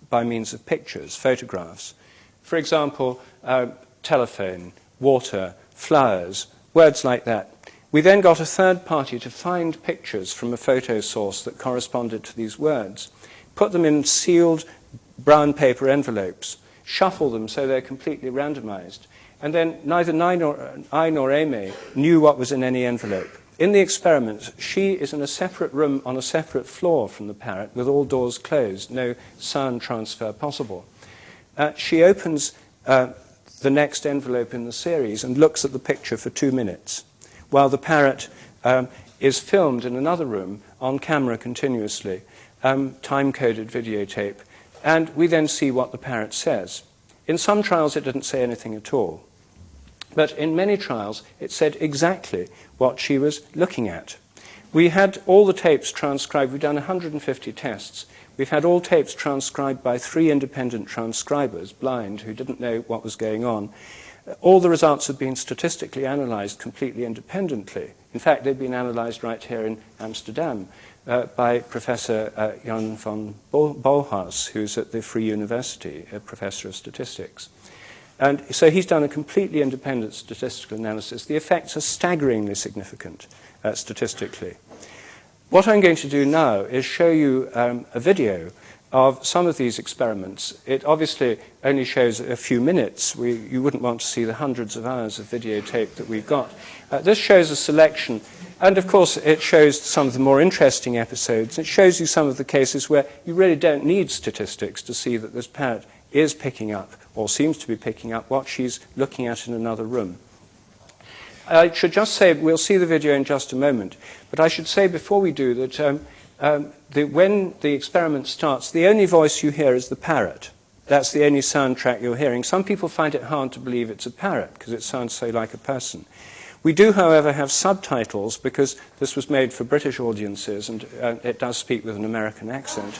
by means of pictures, photographs. For example, telephone, water, flowers, words like that. We then got a third party to find pictures from a photo source that corresponded to these words, put them in sealed brown paper envelopes, shuffle them so they're completely randomized, and then neither I nor Amy knew what was in any envelope. In the experiment, she is in a separate room on a separate floor from the parrot with all doors closed, no sound transfer possible. She opens the next envelope in the series and looks at the picture for 2 minutes, while the parrot is filmed in another room on camera continuously, time-coded videotape, and we then see what the parrot says. In some trials it didn't say anything at all, but in many trials it said exactly what she was looking at. We had all the tapes transcribed. We've done 150 tests. We've had all tapes transcribed by 3 independent transcribers, blind, who didn't know what was going on. All the results have been statistically analyzed completely independently. In fact, they've been analyzed right here in Amsterdam by Professor Jan van Bolhuis, who's at the Free University, a professor of statistics. And so he's done a completely independent statistical analysis. The effects are staggeringly significant statistically. What I'm going to do now is show you a video of some of these experiments. It obviously only shows a few minutes. You wouldn't want to see the hundreds of hours of videotape that we've got. This shows a selection, and of course it shows some of the more interesting episodes. It shows you some of the cases where you really don't need statistics to see that this parrot is picking up, or seems to be picking up, what she's looking at in another room. I should just say, we'll see the video in just a moment, but I should say before we do that when the experiment starts, the only voice you hear is the parrot. That's the only soundtrack you're hearing. Some people find it hard to believe it's a parrot because it sounds so like a person. We do, however, have subtitles because this was made for British audiences and it does speak with an American accent.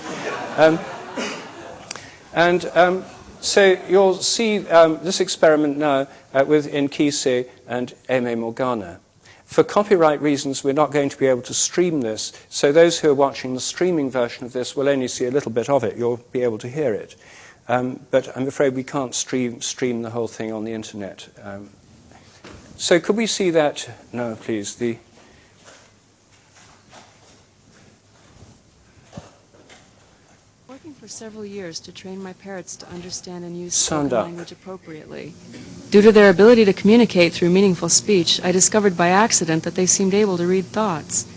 So you'll see this experiment now with Nkisi and Aimé Morgana. For copyright reasons, we're not going to be able to stream this, so those who are watching the streaming version of this will only see a little bit of it. You'll be able to hear it. But I'm afraid we can't stream the whole thing on the internet. So could we see that? No, please. Working for several years to train my parrots to understand and use Sound spoken up. language appropriately. Due to their ability to communicate through meaningful speech, I discovered by accident that they seemed able to read thoughts.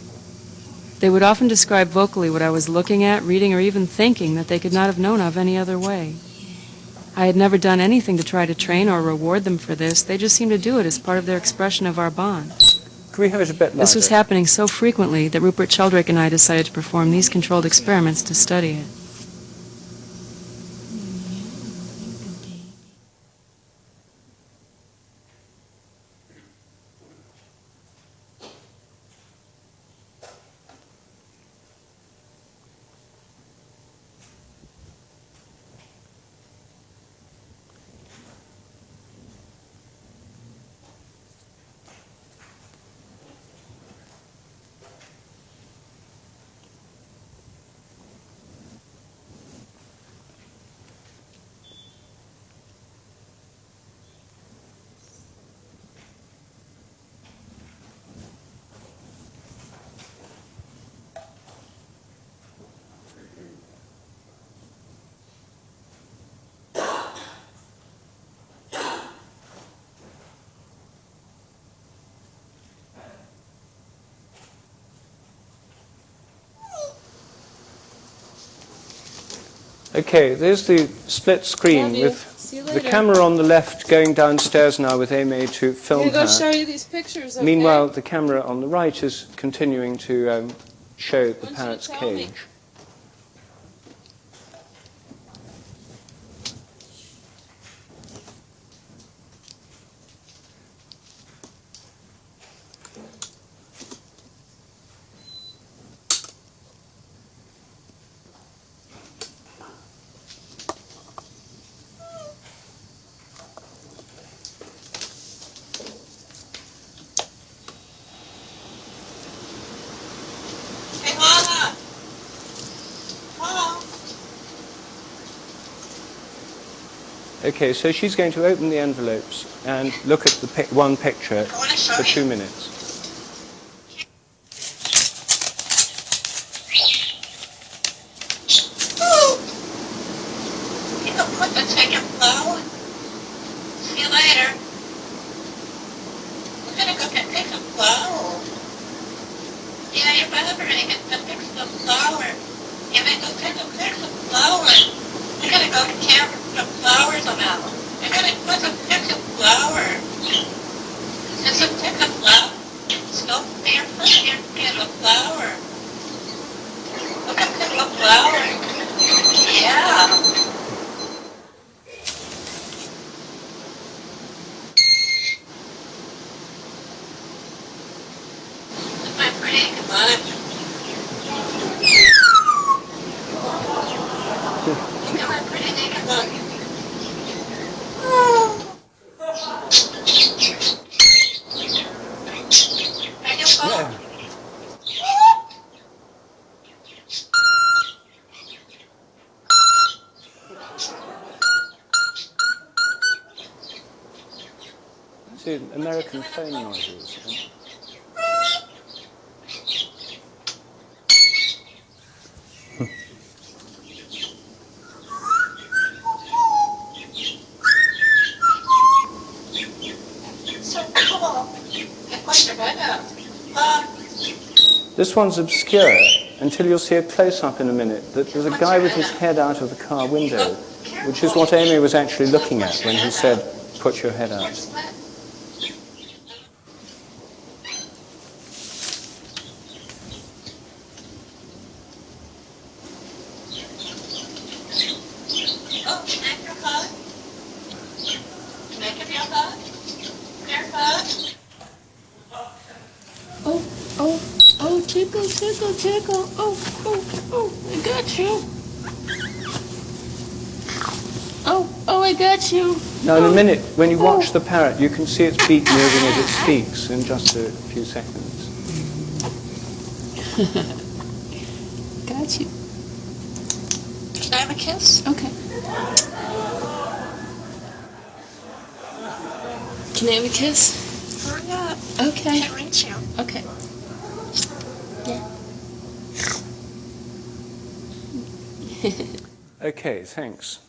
They would often describe vocally what I was looking at, reading, or even thinking that they could not have known of any other way. I had never done anything to try to train or reward them for this. They just seemed to do it as part of their expression of our bond. Could we have it a bit louder? This was happening so frequently that Rupert Sheldrake and I decided to perform these controlled experiments to study it. Okay, there's the split screen with the camera on the left going downstairs now with Aimé to film I'm going to her. show you these pictures, okay? Meanwhile, the camera on the right is continuing to show the you parrot's tell me? cage. Okay, so she's going to open the envelopes and look at the one picture for 2 minutes. You can put the chicken flow. See you later. We're gonna go pick some flour. Yeah, your brother can pick some flour. Yeah, man, go pick some flour. We're gonna go camp some flowers about. We're gonna pick some flour. Just pick some flour. Just go barefoot here and get the flour. Look at pick the flour. Yeah. My pretty, come on. Come on, pretty, take a look. Are you cold? See, American phone noises. So cool. Get your head up. This one's obscure until you'll see a close-up in a minute. That there's a guy with his head out of the car window, which is what Amy was actually looking at when he said, "Put your head out." Oh, can I have your hug? Can I give you a hug? Your hug? Oh, tickle, tickle, tickle. Oh, I got you. Oh, I got you. Now, in a minute, when you watch the parrot, you can see its beak moving as it speaks in just a few seconds. Got you. Can I have a kiss? Okay. Can I have a kiss? Hurry up. Okay. I can't reach you. Okay. Okay, thanks.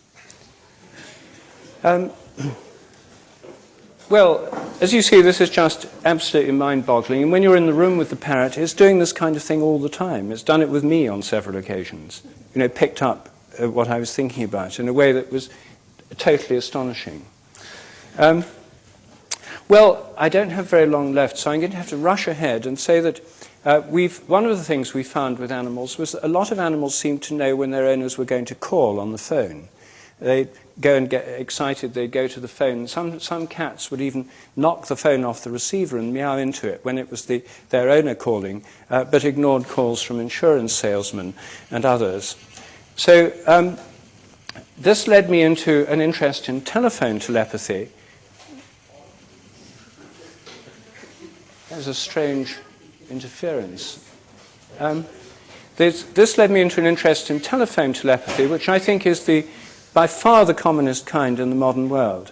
Well, as you see, this is just absolutely mind-boggling. And when you're in the room with the parrot, it's doing this kind of thing all the time. It's done it with me on several occasions. You know, picked up what I was thinking about in a way that was totally astonishing. Well, I don't have very long left, so I'm going to have to rush ahead and say that one of the things we found with animals was that a lot of animals seemed to know when their owners were going to call on the phone. They'd go and get excited, they'd go to the phone. Some cats would even knock the phone off the receiver and meow into it when it was their owner calling, but ignored calls from insurance salesmen and others. So this led me into an interest in telephone telepathy. There's a strange interference. This led me into an interest in telephone telepathy, which I think is by far the commonest kind in the modern world.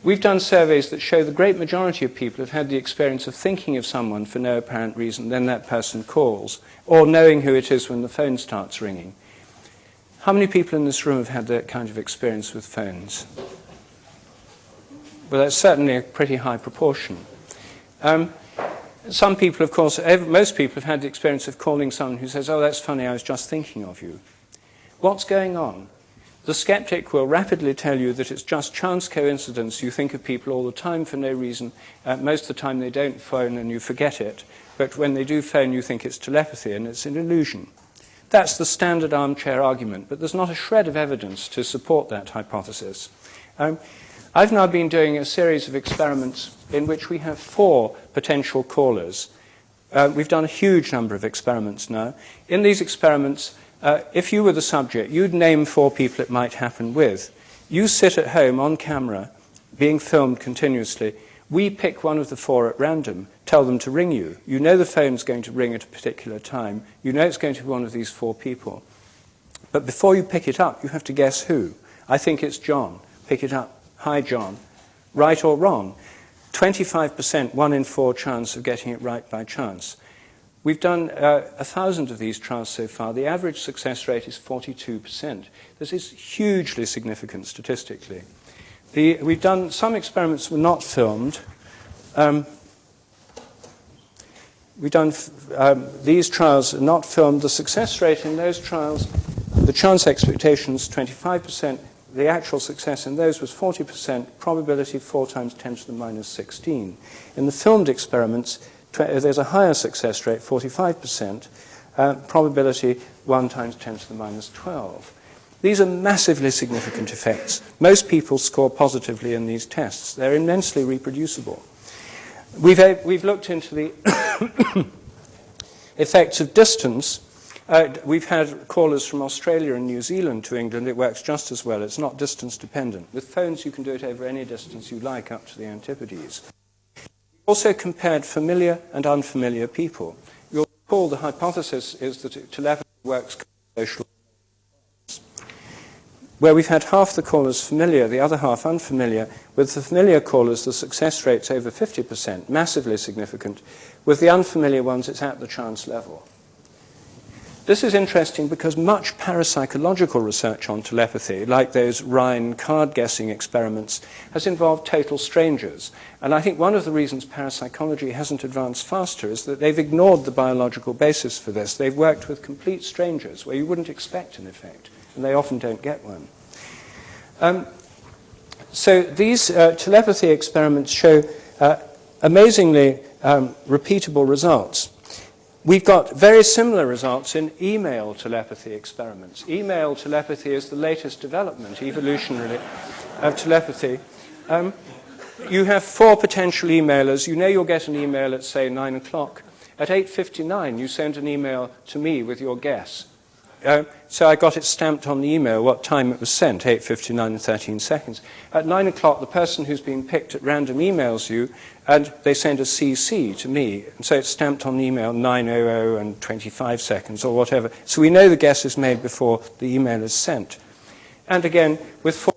We've done surveys that show the great majority of people have had the experience of thinking of someone for no apparent reason, then that person calls, or knowing who it is when the phone starts ringing. How many people in this room have had that kind of experience with phones? Well, that's certainly a pretty high proportion. Some people, of course, most people have had the experience of calling someone who says, "Oh, that's funny, I was just thinking of you." What's going on? The skeptic will rapidly tell you that it's just chance coincidence. You think of people all the time for no reason. Most of the time they don't phone and you forget it. But when they do phone, you think it's telepathy and it's an illusion. That's the standard armchair argument, but there's not a shred of evidence to support that hypothesis. I've now been doing a series of experiments in which we have 4 potential callers. We've done a huge number of experiments now. In these experiments, if you were the subject, you'd name 4 people it might happen with. You sit at home on camera, being filmed continuously. We pick one of the 4 at random, tell them to ring you. You know the phone's going to ring at a particular time. You know it's going to be one of these 4 people. But before you pick it up, you have to guess who. I think it's John. pick it up. Hi, John. Right or wrong? 25%, 1 in 4 chance of getting it right by chance. We've done 1,000 of these trials so far. The average success rate is 42%. This is hugely significant statistically. We've done some experiments that were not filmed. We've done these trials not filmed. The success rate in those trials, the chance expectations 25%. The actual success in those was 40%, probability 4 times 10 to the minus 16. In the filmed experiments, there's a higher success rate, 45%, probability 1 times 10 to the minus 12. These are massively significant effects. Most people score positively in these tests. They're immensely reproducible. We've looked into the effects of distance. We've had callers from Australia and New Zealand to England. It works just as well. It's not distance dependent. With phones, you can do it over any distance you like up to the Antipodes. We also compared familiar and unfamiliar people. You'll recall the hypothesis is that telepathy works social. Where we've had half the callers familiar, the other half unfamiliar. With the familiar callers, the success rate's over 50%, massively significant. With the unfamiliar ones, it's at the chance level. This is interesting because much parapsychological research on telepathy, like those Rhine card-guessing experiments, has involved total strangers. And I think one of the reasons parapsychology hasn't advanced faster is that they've ignored the biological basis for this. They've worked with complete strangers where you wouldn't expect an effect, and they often don't get one. So these telepathy experiments show amazingly repeatable results. We've got very similar results in email telepathy experiments. Email telepathy is the latest development, evolutionarily, of telepathy. You have 4 potential emailers. You know you'll get an email at, say, 9 o'clock. At 8:59, you send an email to me with your guess. So I got it stamped on the email what time it was sent, 8:59 and 13 seconds. At 9 o'clock, the person who's been picked at random emails you, and they send a CC to me. And so it's stamped on the email 9:00 and 25 seconds or whatever. So we know the guess is made before the email is sent. And again, with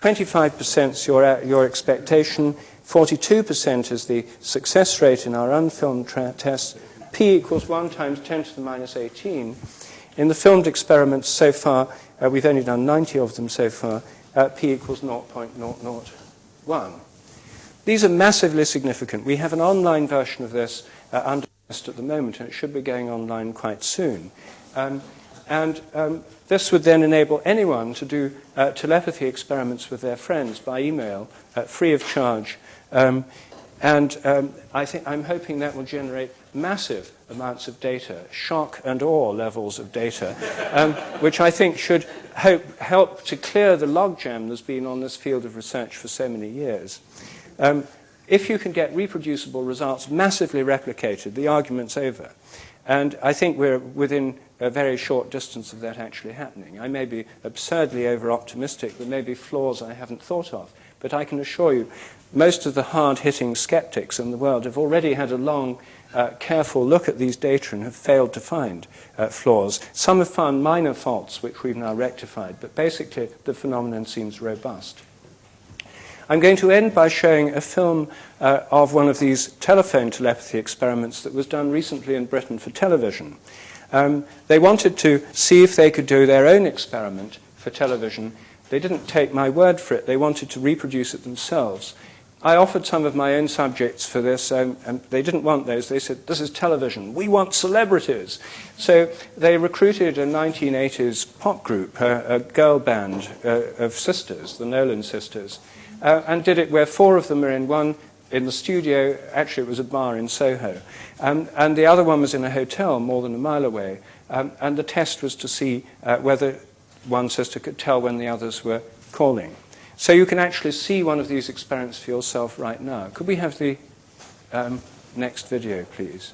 25% is your expectation, 42% is the success rate in our unfilmed tests. P equals 1 times 10 to the minus 18. In the filmed experiments so far, we've only done 90 of them so far, P equals 0.001. These are massively significant. We have an online version of this under test at the moment, and it should be going online quite soon. This would then enable anyone to do telepathy experiments with their friends by email, free of charge. I'm hoping that will generate massive amounts of data, shock and awe levels of data, which I think should help to clear the logjam there's been on this field of research for so many years. If you can get reproducible results massively replicated, the argument's over. And I think we're within a very short distance of that actually happening. I may be absurdly over-optimistic. There may be flaws I haven't thought of. But I can assure you, most of the hard-hitting skeptics in the world have already had a long, careful look at these data and have failed to find flaws. Some have found minor faults, which we've now rectified. But basically, the phenomenon seems robust. I'm going to end by showing a film of one of these telephone telepathy experiments that was done recently in Britain for television. They wanted to see if they could do their own experiment for television. They didn't take my word for it. They wanted to reproduce it themselves. I offered some of my own subjects for this, and they didn't want those. They said, this is television. We want celebrities. So they recruited a 1980s pop group, a girl band of sisters, the Nolan sisters, and did it where 4 of them are in one in the studio. Actually, it was a bar in Soho. And the other one was in a hotel more than a mile away. And the test was to see whether one sister could tell when the others were calling. So you can actually see one of these experiments for yourself right now. Could we have the next video, please?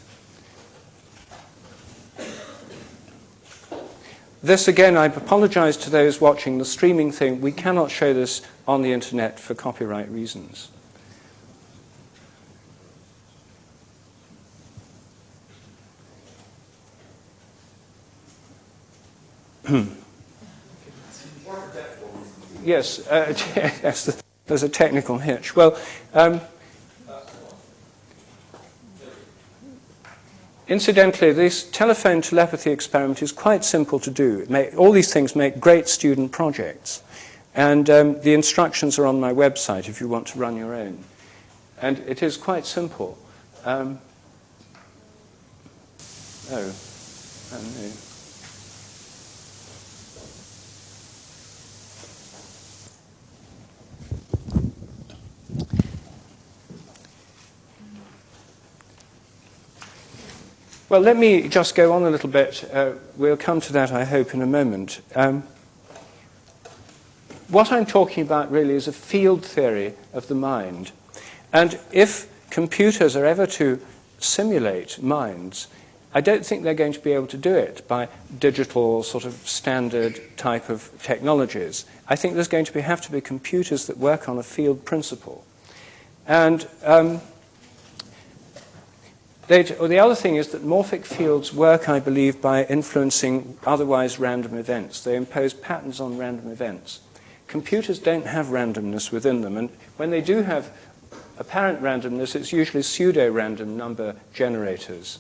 This, again, I apologize to those watching the streaming thing. We cannot show this on the internet for copyright reasons. Yes, yes, there's a technical hitch. Well, incidentally, this telephone telepathy experiment is quite simple to do. All these things make great student projects. And the instructions are on my website if you want to run your own. And it is quite simple. Oh, no. Well, let me just go on a little bit. We'll come to that, I hope, in a moment. What I'm talking about really is a field theory of the mind. And if computers are ever to simulate minds, I don't think they're going to be able to do it by digital sort of standard type of technologies. I think there's going to have to be computers that work on a field principle. And the other thing is that morphic fields work, I believe, by influencing otherwise random events. They impose patterns on random events. Computers don't have randomness within them, and when they do have apparent randomness, it's usually pseudo-random number generators.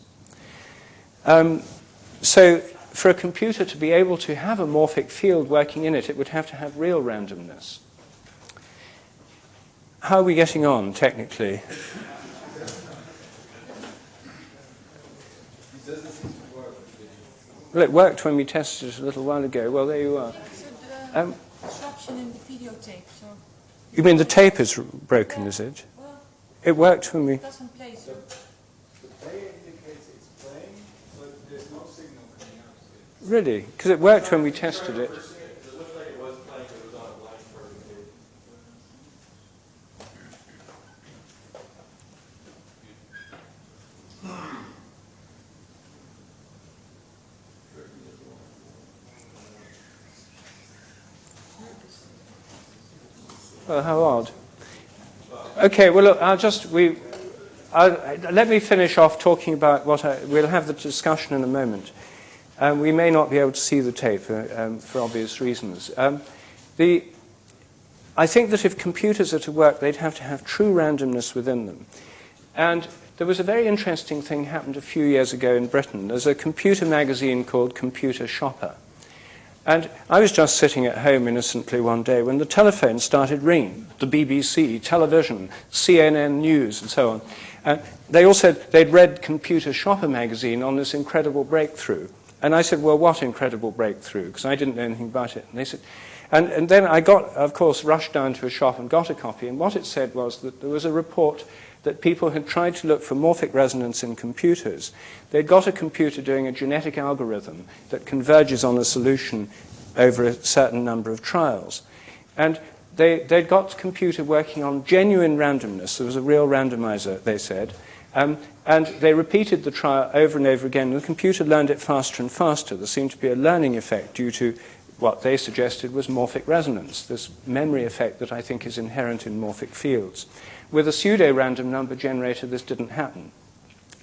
So for a computer to be able to have a morphic field working in it, it would have to have real randomness. How are we getting on, technically? Well, it worked when we tested it a little while ago. Well, there you are. Disruption in the videotape. So you mean the tape is broken, is it? well, It worked when we... it doesn't play. So The play indicates it's playing, but there's no signal coming out. Really? Because it worked when we tested it. It looked like it was playing, but it was on a blank perfectly. Well, how odd. Okay, well, look, let me finish off talking about we'll have the discussion in a moment. We may not be able to see the tape for obvious reasons. I think that if computers are to work, they'd have to have true randomness within them. And there was a very interesting thing happened a few years ago in Britain. There's a computer magazine called Computer Shopper. And I was just sitting at home innocently one day when the telephone started ringing, the BBC, television, CNN News, and so on. And they all said they'd read Computer Shopper magazine on this incredible breakthrough. And I said, well, what incredible breakthrough? Because I didn't know anything about it. And they said, and then I got, of course, rushed down to a shop and got a copy. And what it said was that there was a report that people had tried to look for morphic resonance in computers. They'd got a computer doing a genetic algorithm that converges on a solution over a certain number of trials. And they'd got the computer working on genuine randomness. There was a real randomizer, they said. And they repeated the trial over and over again. And the computer learned it faster and faster. There seemed to be a learning effect due to what they suggested was morphic resonance, this memory effect that I think is inherent in morphic fields. With a pseudo-random number generator, this didn't happen.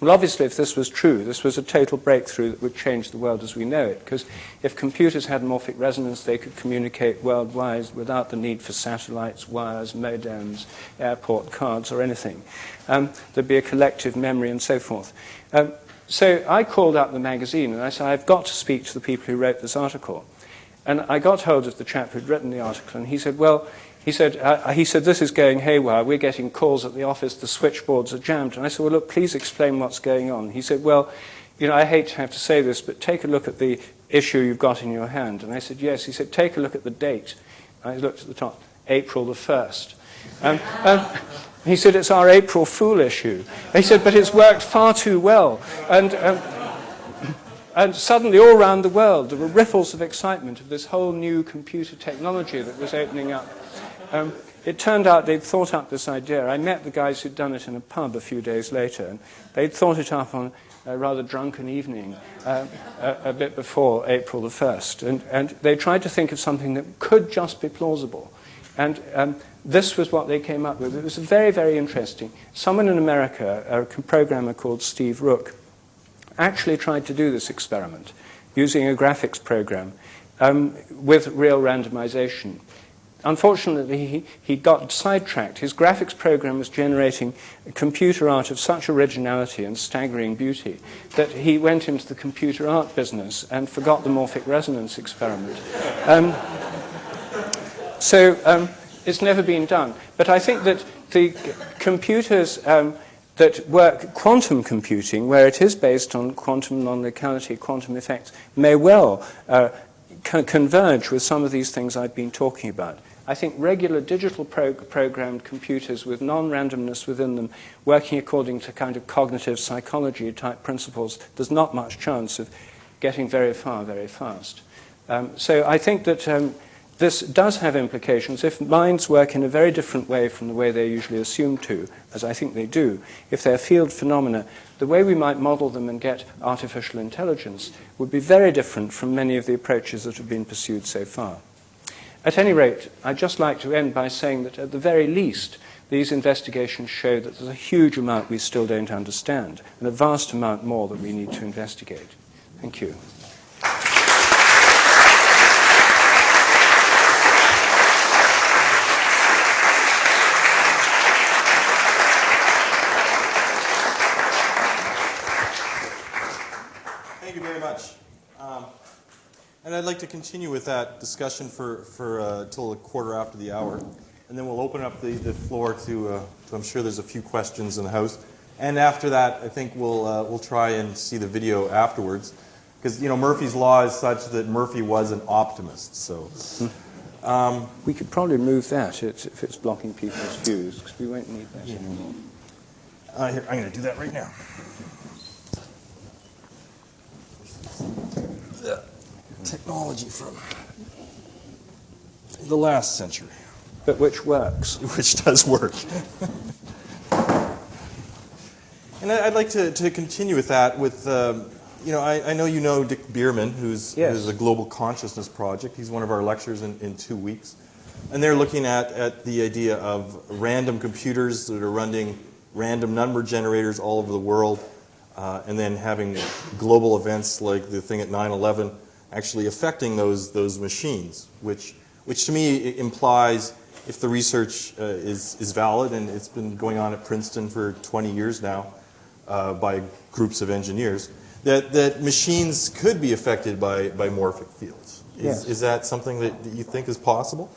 Well, obviously, if this was true, this was a total breakthrough that would change the world as we know it, because if computers had morphic resonance, they could communicate worldwide without the need for satellites, wires, modems, airport cards, or anything. There'd be a collective memory and so forth. So I called up the magazine, and I said, I've got to speak to the people who wrote this article. And I got hold of the chap who'd written the article, and he said, well, he said, this is going haywire. We're getting calls at the office. The switchboards are jammed. And I said, well, look, please explain what's going on. He said, well, you know, I hate to have to say this, but take a look at the issue you've got in your hand. And I said, yes. He said, take a look at the date. I looked at the top, April the 1st. He said, it's our April Fool issue. He said, but it's worked far too well. And suddenly, all around the world, there were ripples of excitement of this whole new computer technology that was opening up. It turned out they'd thought up this idea. I met the guys who'd done it in a pub a few days later, and they'd thought it up on a rather drunken evening a bit before April the 1st. And they tried to think of something that could just be plausible. And this was what they came up with. It was very, very interesting. Someone in America, a programmer called Steve Rook, actually tried to do this experiment using a graphics program. with real randomization. Unfortunately, he got sidetracked. His graphics program was generating a computer art of such originality and staggering beauty that he went into the computer art business and forgot the morphic resonance experiment. So it's never been done. But I think that the computers that work quantum computing, where it is based on quantum non-locality, quantum effects, may well converge with some of these things I've been talking about. I think regular digital programmed computers with non-randomness within them, working according to kind of cognitive psychology type principles, there's not much chance of getting very far very fast. So I think that this does have implications. If minds work in a very different way from the way they're usually assumed to, as I think they do, if they're field phenomena, the way we might model them and get artificial intelligence would be very different from many of the approaches that have been pursued so far. At any rate, I'd just like to end by saying that at the very least, these investigations show that there's a huge amount we still don't understand, and a vast amount more that we need to investigate. Thank you. Thank you very much. And I'd like to continue with that discussion for till a quarter after the hour. And then we'll open up the floor to I'm sure there's a few questions in the house. And after that, I think we'll try and see the video afterwards. Because, you know, Murphy's Law is such that Murphy was an optimist. So we could probably remove that if it's blocking people's views, because we won't need that anymore. Here, I'm going to do that right now. Technology from the last century. But which works. Which does work. And I'd like to continue with that with, you know, I know you know Dick Bierman, who's the Global Consciousness Project. He's one of our lecturers in 2 weeks. And they're looking at the idea of random computers that are running random number generators all over the world, and then having global events like the thing at 9/11 actually affecting those machines, which to me implies, if the research is valid, and it's been going on at Princeton for 20 years now by groups of engineers, that machines could be affected by morphic fields. Is that something that you think is possible?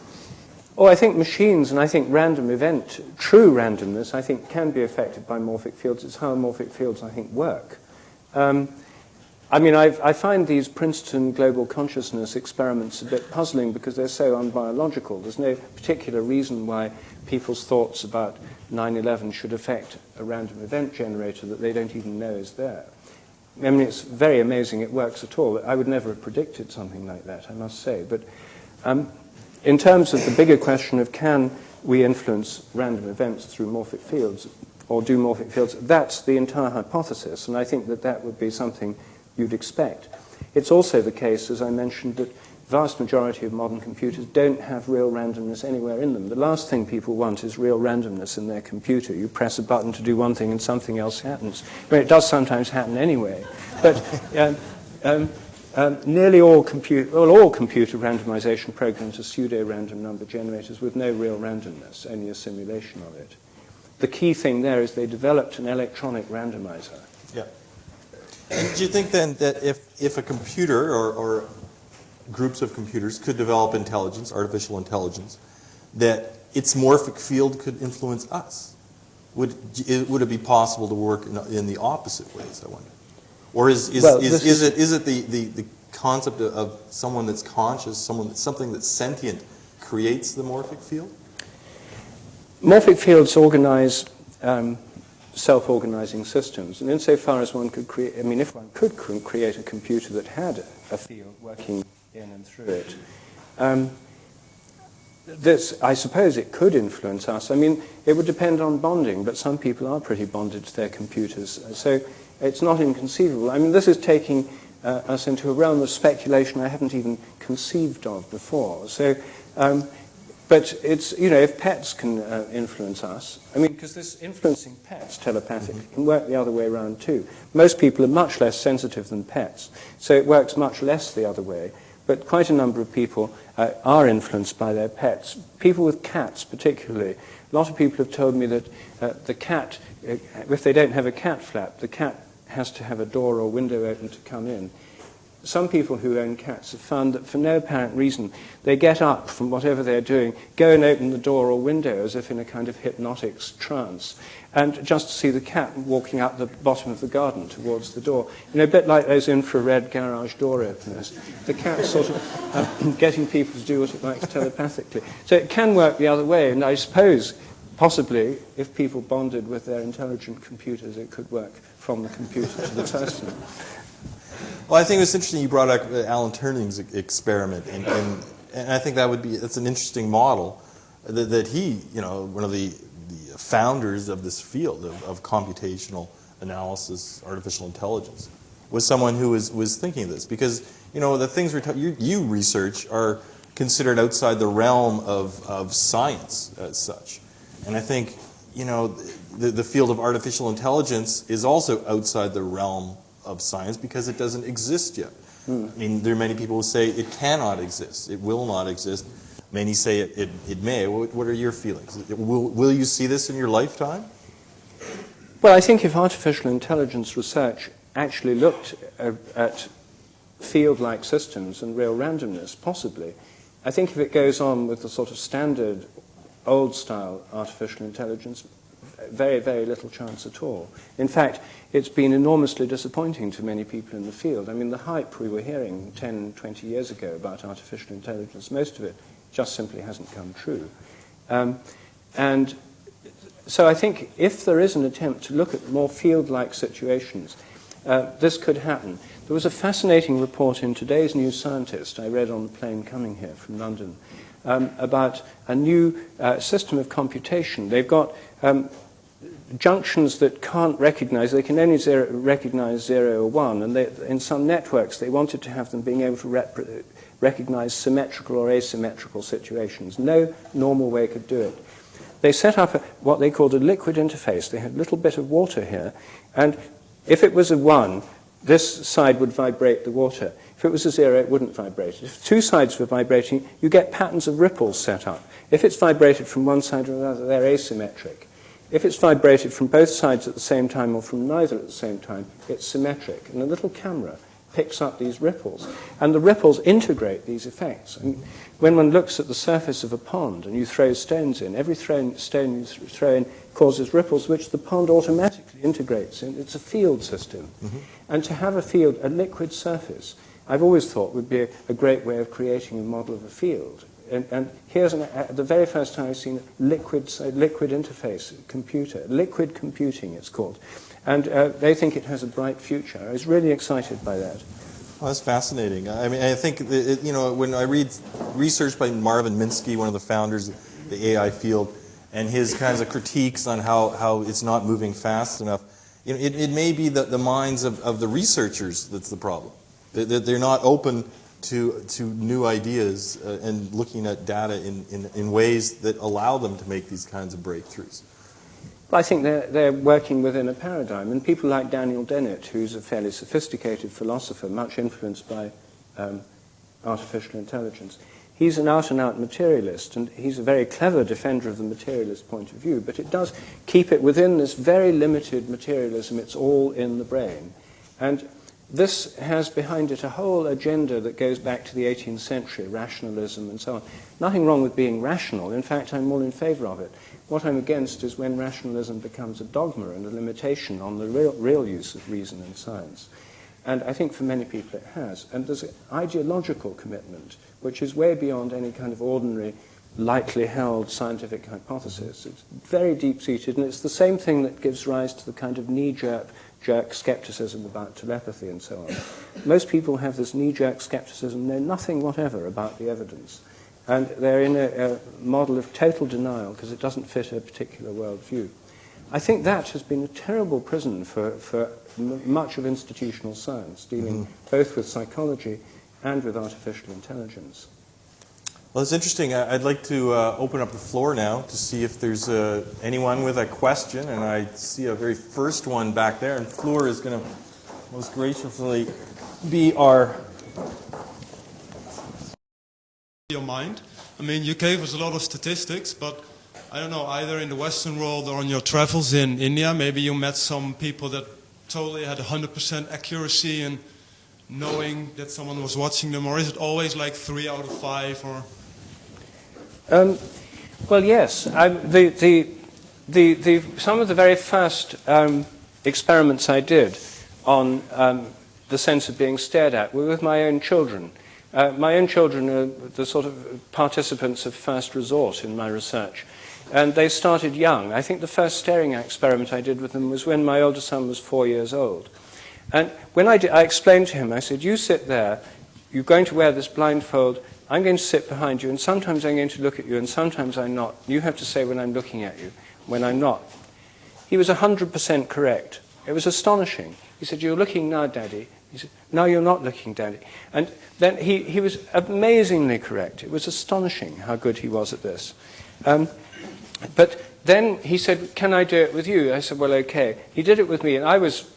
Oh, I think machines, and I think random event, true randomness, I think can be affected by morphic fields. It's how morphic fields, I think, work. I mean, I find these Princeton global consciousness experiments a bit puzzling because they're so unbiological. There's no particular reason why people's thoughts about 9/11 should affect a random event generator that they don't even know is there. I mean, it's very amazing it works at all. I would never have predicted something like that, I must say. But in terms of the bigger question of can we influence random events through morphic fields, or do morphic fields, that's the entire hypothesis, and I think that would be something you'd expect. It's also the case, as I mentioned, that the vast majority of modern computers don't have real randomness anywhere in them. The last thing people want is real randomness in their computer. You press a button to do one thing and something else happens. I mean, it does sometimes happen anyway. But nearly all computer randomization programs are pseudo-random number generators with no real randomness, only a simulation of it. The key thing there is they developed an electronic randomizer. Yeah. And do you think then that if a computer or groups of computers could develop intelligence, artificial intelligence, that its morphic field could influence us? Would it be possible to work in the opposite ways, I wonder? Or is it the concept of someone that's conscious, something that's sentient creates the morphic field? Morphic fields organize self-organizing systems, and insofar as one could create, I mean, if one could create a computer that had a field working in and through it, I suppose it could influence us. I mean, it would depend on bonding, but some people are pretty bonded to their computers, so it's not inconceivable. I mean, this is taking us into a realm of speculation I haven't even conceived of before. So, but it's, you know, if pets can influence us, I mean, because this influencing pets telepathically can work the other way around too. Most people are much less sensitive than pets, so it works much less the other way. but quite a number of people are influenced by their pets. People with cats particularly. A lot of people have told me that the cat, if they don't have a cat flap, the cat has to have a door or window open to come in. Some people who own cats have found that for no apparent reason, they get up from whatever they're doing, go and open the door or window as if in a kind of hypnotic trance, and just to see the cat walking up the bottom of the garden towards the door. You know, a bit like those infrared garage door openers. The cat's sort of getting people to do what it likes telepathically. So it can work the other way, and I suppose, possibly, if people bonded with their intelligent computers, it could work from the computer to the person. Well, I think it's interesting you brought up Alan Turning's experiment, and I think that's an interesting model that he, you know, one of the founders of this field of computational analysis, artificial intelligence, was someone who was thinking of this, because, you know, the things you research are considered outside the realm of science as such, and I think, you know, the field of artificial intelligence is also outside the realm of science because it doesn't exist yet. I mean, there are many people who say it cannot exist, it will not exist. Many say it may. What are your feelings? Will you see this in your lifetime? Well, I think if artificial intelligence research actually looked at field-like systems and real randomness, possibly, I think if it goes on with the sort of standard old-style artificial intelligence, very, very little chance at all. In fact, it's been enormously disappointing to many people in the field. I mean, the hype we were hearing 10, 20 years ago about artificial intelligence, most of it just simply hasn't come true. And so I think if there is an attempt to look at more field-like situations, this could happen. There was a fascinating report in today's New Scientist, I read on the plane coming here from London, about a new system of computation. They've got junctions that can't recognize, they can only recognize 0 or 1, and in some networks they wanted to have them being able to recognize symmetrical or asymmetrical situations. No normal way could do it. They set up what they called a liquid interface. They had a little bit of water here, and if it was a 1, this side would vibrate the water. If it was a 0, it wouldn't vibrate. If two sides were vibrating, you get patterns of ripples set up. If it's vibrated from one side or another, they're asymmetric. If it's vibrated from both sides at the same time or from neither at the same time, it's symmetric. And a little camera picks up these ripples. And the ripples integrate these effects. And when one looks at the surface of a pond and you throw stones in, every stone you throw in causes ripples which the pond automatically integrates in. It's a field system. Mm-hmm. And to have a field, a liquid surface, I've always thought would be a great way of creating a model of a field. And here's the very first time I've seen a liquid interface computer. Liquid computing, it's called. And they think it has a bright future. I was really excited by that. Well, that's fascinating. I mean, I think, you know, when I read research by Marvin Minsky, one of the founders of the AI field, and his kinds of critiques on how it's not moving fast enough, you know, it may be the minds of the researchers that's the problem. They're not open to new ideas and looking at data in ways that allow them to make these kinds of breakthroughs. Well, I think they're working within a paradigm, and people like Daniel Dennett, who's a fairly sophisticated philosopher, much influenced by artificial intelligence, he's an out-and-out materialist, and he's a very clever defender of the materialist point of view, but it does keep it within this very limited materialism. It's all in the brain. And this has behind it a whole agenda that goes back to the 18th century, rationalism and so on. Nothing wrong with being rational. In fact, I'm all in favor of it. What I'm against is when rationalism becomes a dogma and a limitation on the real use of reason and science. And I think for many people it has. And there's an ideological commitment, which is way beyond any kind of ordinary, lightly held scientific hypothesis. It's very deep-seated, and it's the same thing that gives rise to the kind of knee-jerk skepticism about telepathy and so on. Most people have this knee-jerk skepticism, know nothing whatever about the evidence. And they're in a model of total denial because it doesn't fit a particular worldview. I think that has been a terrible prison for much of institutional science, dealing both with psychology and with artificial intelligence. Well, it's interesting. I'd like to open up the floor now to see if there's anyone with a question. And I see a very first one back there. And Fleur is going to most graciously be our mind. I mean, you gave us a lot of statistics, but I don't know, either in the Western world or on your travels in India, maybe you met some people that totally had 100% accuracy in knowing that someone was watching them, or is it always like 3 out of 5? Or well, yes. Some of the very first experiments I did on the sense of being stared at were with my own children. My own children are the sort of participants of first resort in my research. And they started young. I think the first staring experiment I did with them was when my older son was 4 years old. And when I explained to him, I said, you sit there, you're going to wear this blindfold, I'm going to sit behind you, and sometimes I'm going to look at you, and sometimes I'm not. You have to say when I'm looking at you, when I'm not. He was 100% correct. It was astonishing. He said, you're looking now, Daddy. He said, no, you're not looking, Daddy. And then he was amazingly correct. It was astonishing how good he was at this. But then he said, can I do it with you? I said, well, okay. He did it with me, and I was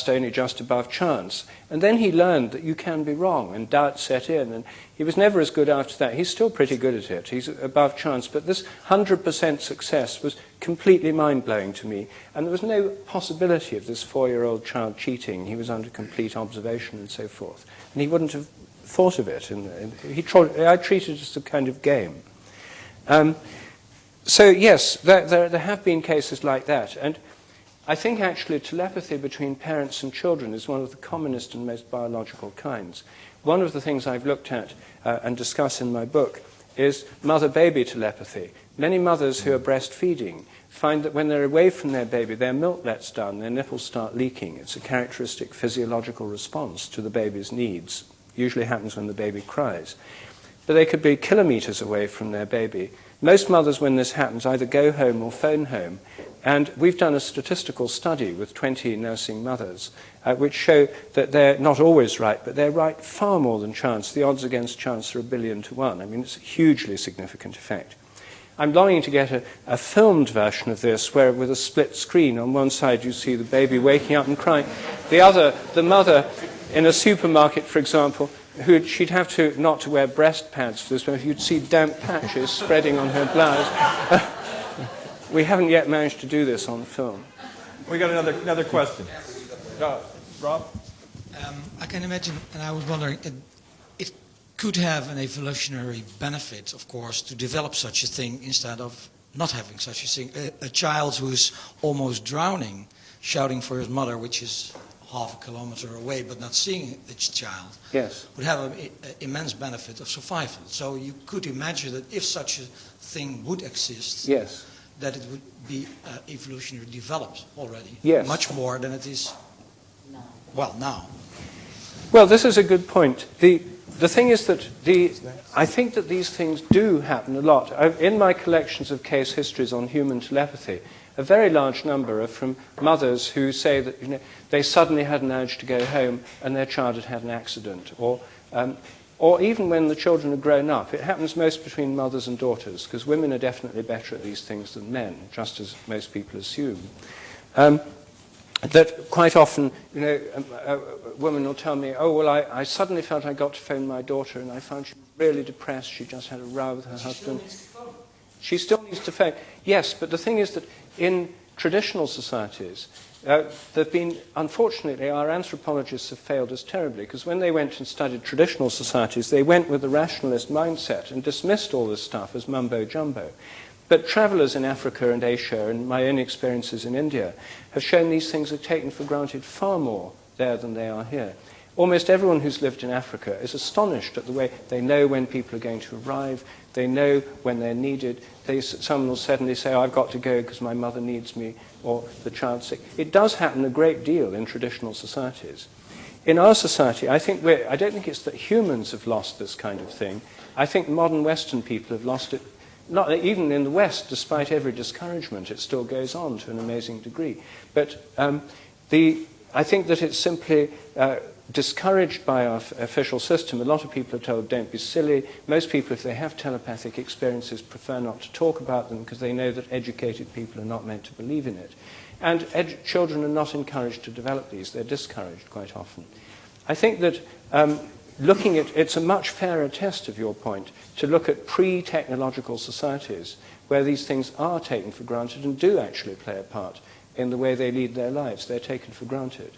only just above chance. And then he learned that you can be wrong, and doubt set in. And he was never as good after that. He's still pretty good at it. He's above chance. But this 100% success was completely mind-blowing to me. And there was no possibility of this 4-year-old child cheating. He was under complete observation and so forth. And he wouldn't have thought of it. I treated it as a kind of game. So yes, there have been cases like that. And I think actually telepathy between parents and children is one of the commonest and most biological kinds. One of the things I've looked at and discuss in my book is mother-baby telepathy. Many mothers who are breastfeeding find that when they're away from their baby, their milk lets down, their nipples start leaking. It's a characteristic physiological response to the baby's needs. Usually happens when the baby cries. But they could be kilometers away from their baby. Most mothers, when this happens, either go home or phone home. And we've done a statistical study with 20 nursing mothers, which show that they're not always right, but they're right far more than chance. The odds against chance are 1 billion to 1. I mean, it's a hugely significant effect. I'm longing to get a filmed version of this, where with a split screen, on one side you see the baby waking up and crying. The other, the mother in a supermarket, for example, she'd have to not to wear breast pads for this, but you'd see damp patches spreading on her blouse. We haven't yet managed to do this on film. We got another question. Rob? I can imagine, and I was wondering, it could have an evolutionary benefit, of course, to develop such a thing instead of not having such a thing. A child who's almost drowning, shouting for his mother, which is half a kilometer away, but not seeing its child, yes, would have an immense benefit of survival. So you could imagine that if such a thing would exist, yes, that it would be evolutionarily developed already, yes, much more than it is now. Well, this is a good point. The thing is that I think that these things do happen a lot. In my collections of case histories on human telepathy, a very large number are from mothers who say that they suddenly had an urge to go home and their child had an accident, or even when the children are grown up. It happens most between mothers and daughters, because women are definitely better at these things than men, just as most people assume. That quite often, a woman will tell me, oh, well, I suddenly felt I got to phone my daughter and I found she was really depressed. She just had a row with her husband. She still needs to phone. Yes, but the thing is that in traditional societies, there've been, unfortunately, our anthropologists have failed us terribly, because when they went and studied traditional societies, they went with the rationalist mindset and dismissed all this stuff as mumbo-jumbo. But travelers in Africa and Asia, and my own experiences in India, have shown these things are taken for granted far more there than they are here. Almost everyone who's lived in Africa is astonished at the way they know when people are going to arrive, they know when they're needed. Someone will suddenly say, oh, I've got to go because my mother needs me, or the child's sick. It does happen a great deal in traditional societies. In our society, I don't think it's that humans have lost this kind of thing. I think modern Western people have lost it. Not even in the West, despite every discouragement, it still goes on to an amazing degree. But I think that it's simply discouraged by our official system. A lot of people are told, don't be silly. Most people, if they have telepathic experiences, prefer not to talk about them because they know that educated people are not meant to believe in it. And children are not encouraged to develop these. They're discouraged quite often. I think that looking at, it's a much fairer test of your point to look at pre-technological societies where these things are taken for granted and do actually play a part in the way they lead their lives. They're taken for granted.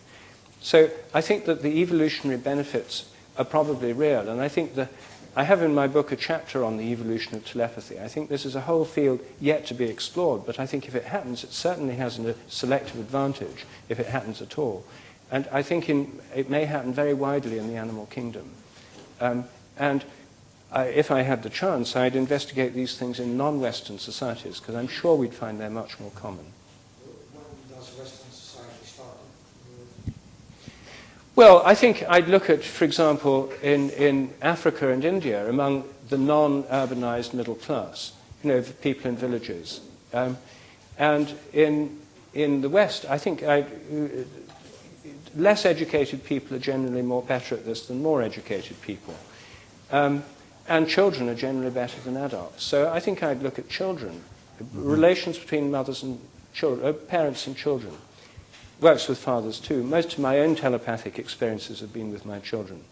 So I think that the evolutionary benefits are probably real, and I think that I have in my book a chapter on the evolution of telepathy. I think this is a whole field yet to be explored, but I think if it happens, it certainly has a selective advantage, if it happens at all. And I think it may happen very widely in the animal kingdom. If I had the chance, I'd investigate these things in non-Western societies, because I'm sure we'd find they're much more common. When does Western society start? Well, I think I'd look at, for example, in Africa and India, among the non-urbanized middle class, people in villages. And in the West, I think less educated people are generally better at this than more educated people. And children are generally better than adults. So I think I'd look at children, relations between mothers and children, parents and children. Works with fathers too. Most of my own telepathic experiences have been with my children.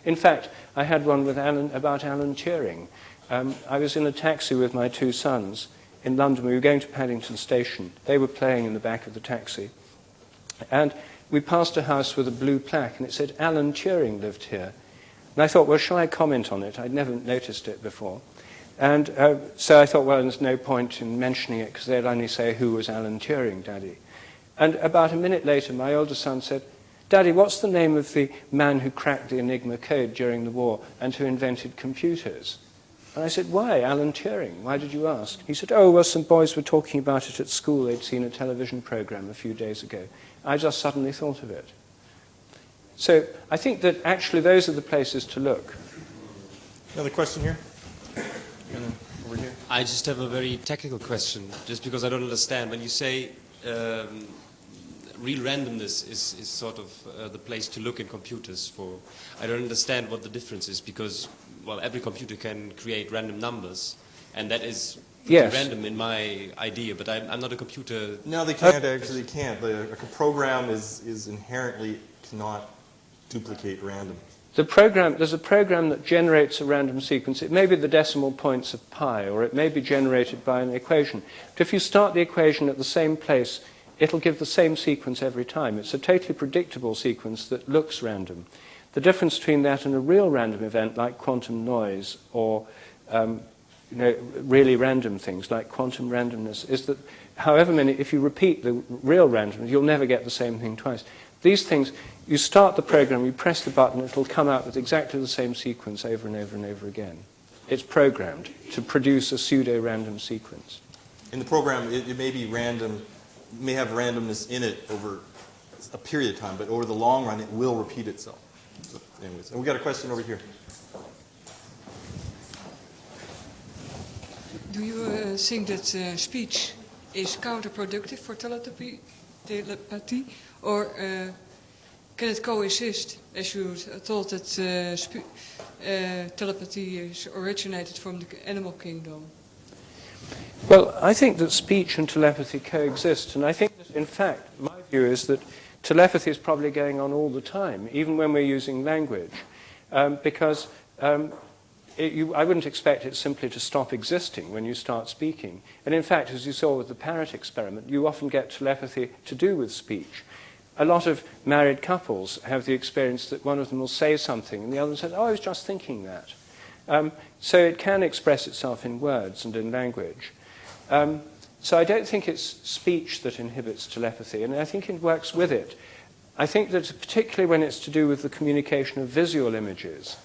In fact, I had one with about Alan Turing. I was in a taxi with my two sons in London. We were going to Paddington Station. They were playing in the back of the taxi. And we passed a house with a blue plaque, and it said, Alan Turing lived here. And I thought, well, shall I comment on it? I'd never noticed it before. And so I thought, well, there's no point in mentioning it, because they'd only say, who was Alan Turing, Daddy? And about a minute later, my older son said, Daddy, what's the name of the man who cracked the Enigma code during the war and who invented computers? And I said, why, Alan Turing? Why did you ask? He said, oh, well, some boys were talking about it at school. They'd seen a television program a few days ago. I just suddenly thought of it. So I think that actually those are the places to look. Another question here? Over here. I just have a very technical question, just because I don't understand. When you say real randomness is sort of the place to look in computers for, I don't understand what the difference is, because, well, every computer can create random numbers, and that is random in my idea, but I'm not a computer. No, they can't actually. They can't. A program is inherently cannot duplicate random. There's a program that generates a random sequence. It may be the decimal points of pi, or it may be generated by an equation. But if you start the equation at the same place, it'll give the same sequence every time. It's a totally predictable sequence that looks random. The difference between that and a real random event like quantum noise or really random things like quantum randomness is that if you repeat the real randomness, you'll never get the same thing twice. These things, you start the program, you press the button, it'll come out with exactly the same sequence over and over and over again. It's programmed to produce a pseudo-random sequence. In the program, it may be random, may have randomness in it over a period of time, but over the long run, it will repeat itself. So, anyways, and we got a question over here. Do you think that speech is counterproductive for telepathy, or can it coexist, as you thought that telepathy is originated from the animal kingdom? Well, I think that speech and telepathy coexist, and I think that, in fact, my view is that telepathy is probably going on all the time, even when we're using language, because I wouldn't expect it simply to stop existing when you start speaking. And in fact, as you saw with the parrot experiment, you often get telepathy to do with speech. A lot of married couples have the experience that one of them will say something and the other says, oh, I was just thinking that. So it can express itself in words and in language. So I don't think it's speech that inhibits telepathy, and I think it works with it. I think that particularly when it's to do with the communication of visual images,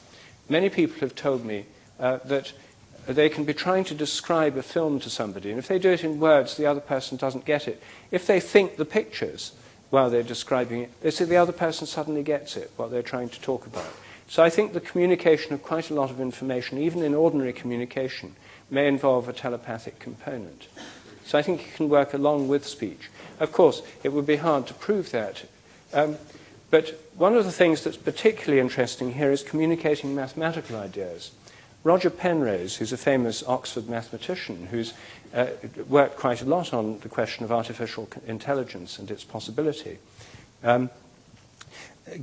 many people have told me that they can be trying to describe a film to somebody, and if they do it in words, the other person doesn't get it. If they think the pictures while they're describing it, they say the other person suddenly gets it, what they're trying to talk about. So I think the communication of quite a lot of information, even in ordinary communication, may involve a telepathic component. So I think it can work along with speech. Of course, it would be hard to prove that. But one of the things that's particularly interesting here is communicating mathematical ideas. Roger Penrose, who's a famous Oxford mathematician, who's worked quite a lot on the question of artificial intelligence and its possibility,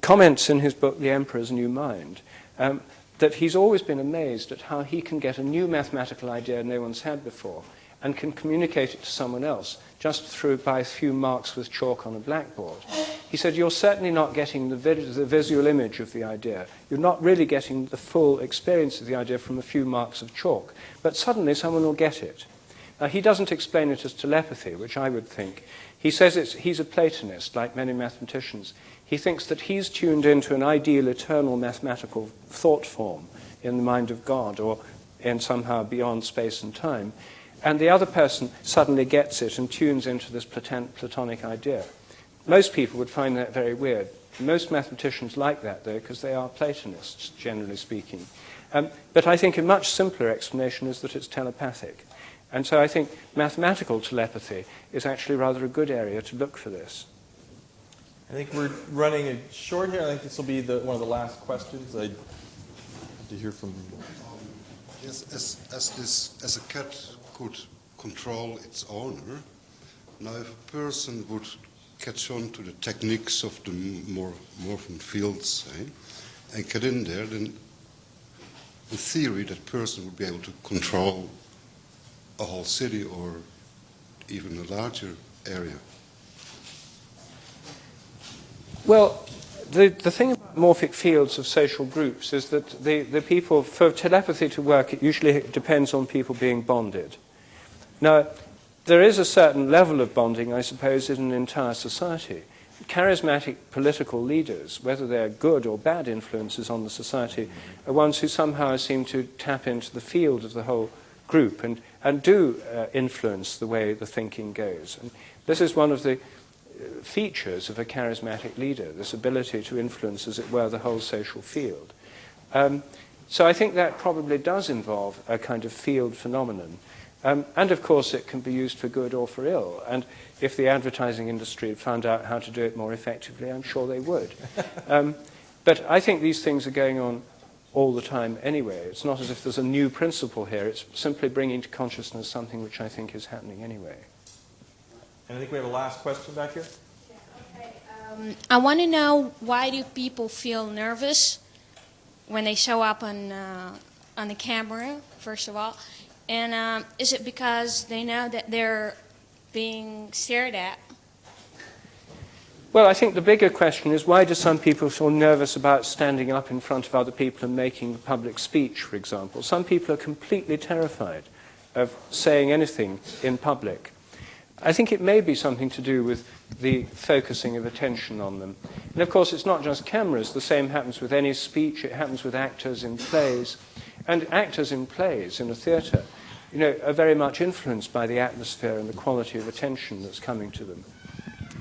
comments in his book, The Emperor's New Mind, that he's always been amazed at how he can get a new mathematical idea no one's had before and can communicate it to someone else just by a few marks with chalk on a blackboard. He said, you're certainly not getting the visual image of the idea. You're not really getting the full experience of the idea from a few marks of chalk. But suddenly someone will get it. Now, he doesn't explain it as telepathy, which I would think. He says he's a Platonist, like many mathematicians. He thinks that he's tuned into an ideal, eternal mathematical thought form in the mind of God or in somehow beyond space and time. And the other person suddenly gets it and tunes into this Platonic idea. Most people would find that very weird. Most mathematicians like that, though, because they are Platonists, generally speaking. But I think a much simpler explanation is that it's telepathic. And so I think mathematical telepathy is actually rather a good area to look for this. I think we're running it short here. I think this will be one of the last questions. I'd like to hear from you. Yes, as a cat could control its owner, now if a person would catch on to the techniques of the morphin fields and get in there, then in theory that person would be able to control a whole city or even a larger area. Well, the thing about morphic fields of social groups is that the people, for telepathy to work, it usually depends on people being bonded. Now, there is a certain level of bonding, I suppose, in an entire society. Charismatic political leaders, whether they're good or bad influences on the society, are ones who somehow seem to tap into the field of the whole group and do influence the way the thinking goes. And this is one of the features of a charismatic leader, this ability to influence, as it were, the whole social field. So I think that probably does involve a kind of field phenomenon. And of course it can be used for good or for ill. And if the advertising industry found out how to do it more effectively, I'm sure they would. But I think these things are going on all the time anyway. It's not as if there's a new principle here. It's simply bringing to consciousness something which I think is happening anyway. And I think we have a last question back here. Okay. I want to know, why do people feel nervous when they show up on the camera, first of all? And is it because they know that they're being stared at? Well, I think the bigger question is, why do some people feel nervous about standing up in front of other people and making a public speech, for example? Some people are completely terrified of saying anything in public. I think it may be something to do with the focusing of attention on them. And of course, it's not just cameras. The same happens with any speech. It happens with actors in plays. And actors in plays, in a theatre, are very much influenced by the atmosphere and the quality of attention that's coming to them.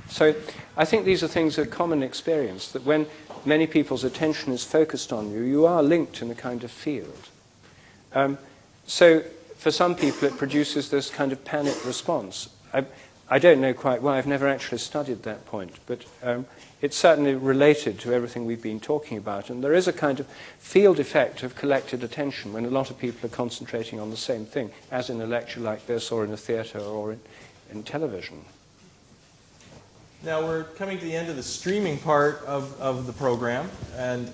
So I think these are things of common experience, that when many people's attention is focused on you, you are linked in a kind of field. So for some people, it produces this kind of panic response. I don't know quite why. I've never actually studied that point, but it's certainly related to everything we've been talking about. And there is a kind of field effect of collected attention when a lot of people are concentrating on the same thing, as in a lecture like this, or in a theatre, or in television. Now we're coming to the end of the streaming part of the program, and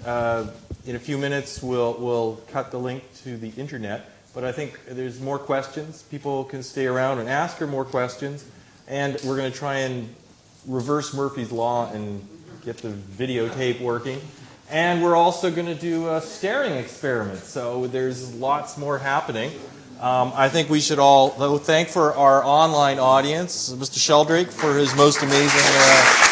in a few minutes we'll cut the link to the internet. But I think there's more questions. People can stay around and ask her more questions. And we're going to try and reverse Murphy's Law and get the videotape working. And we're also going to do a staring experiment. So there's lots more happening. I think we should all thank for our online audience, Mr. Sheldrake, for his most amazing...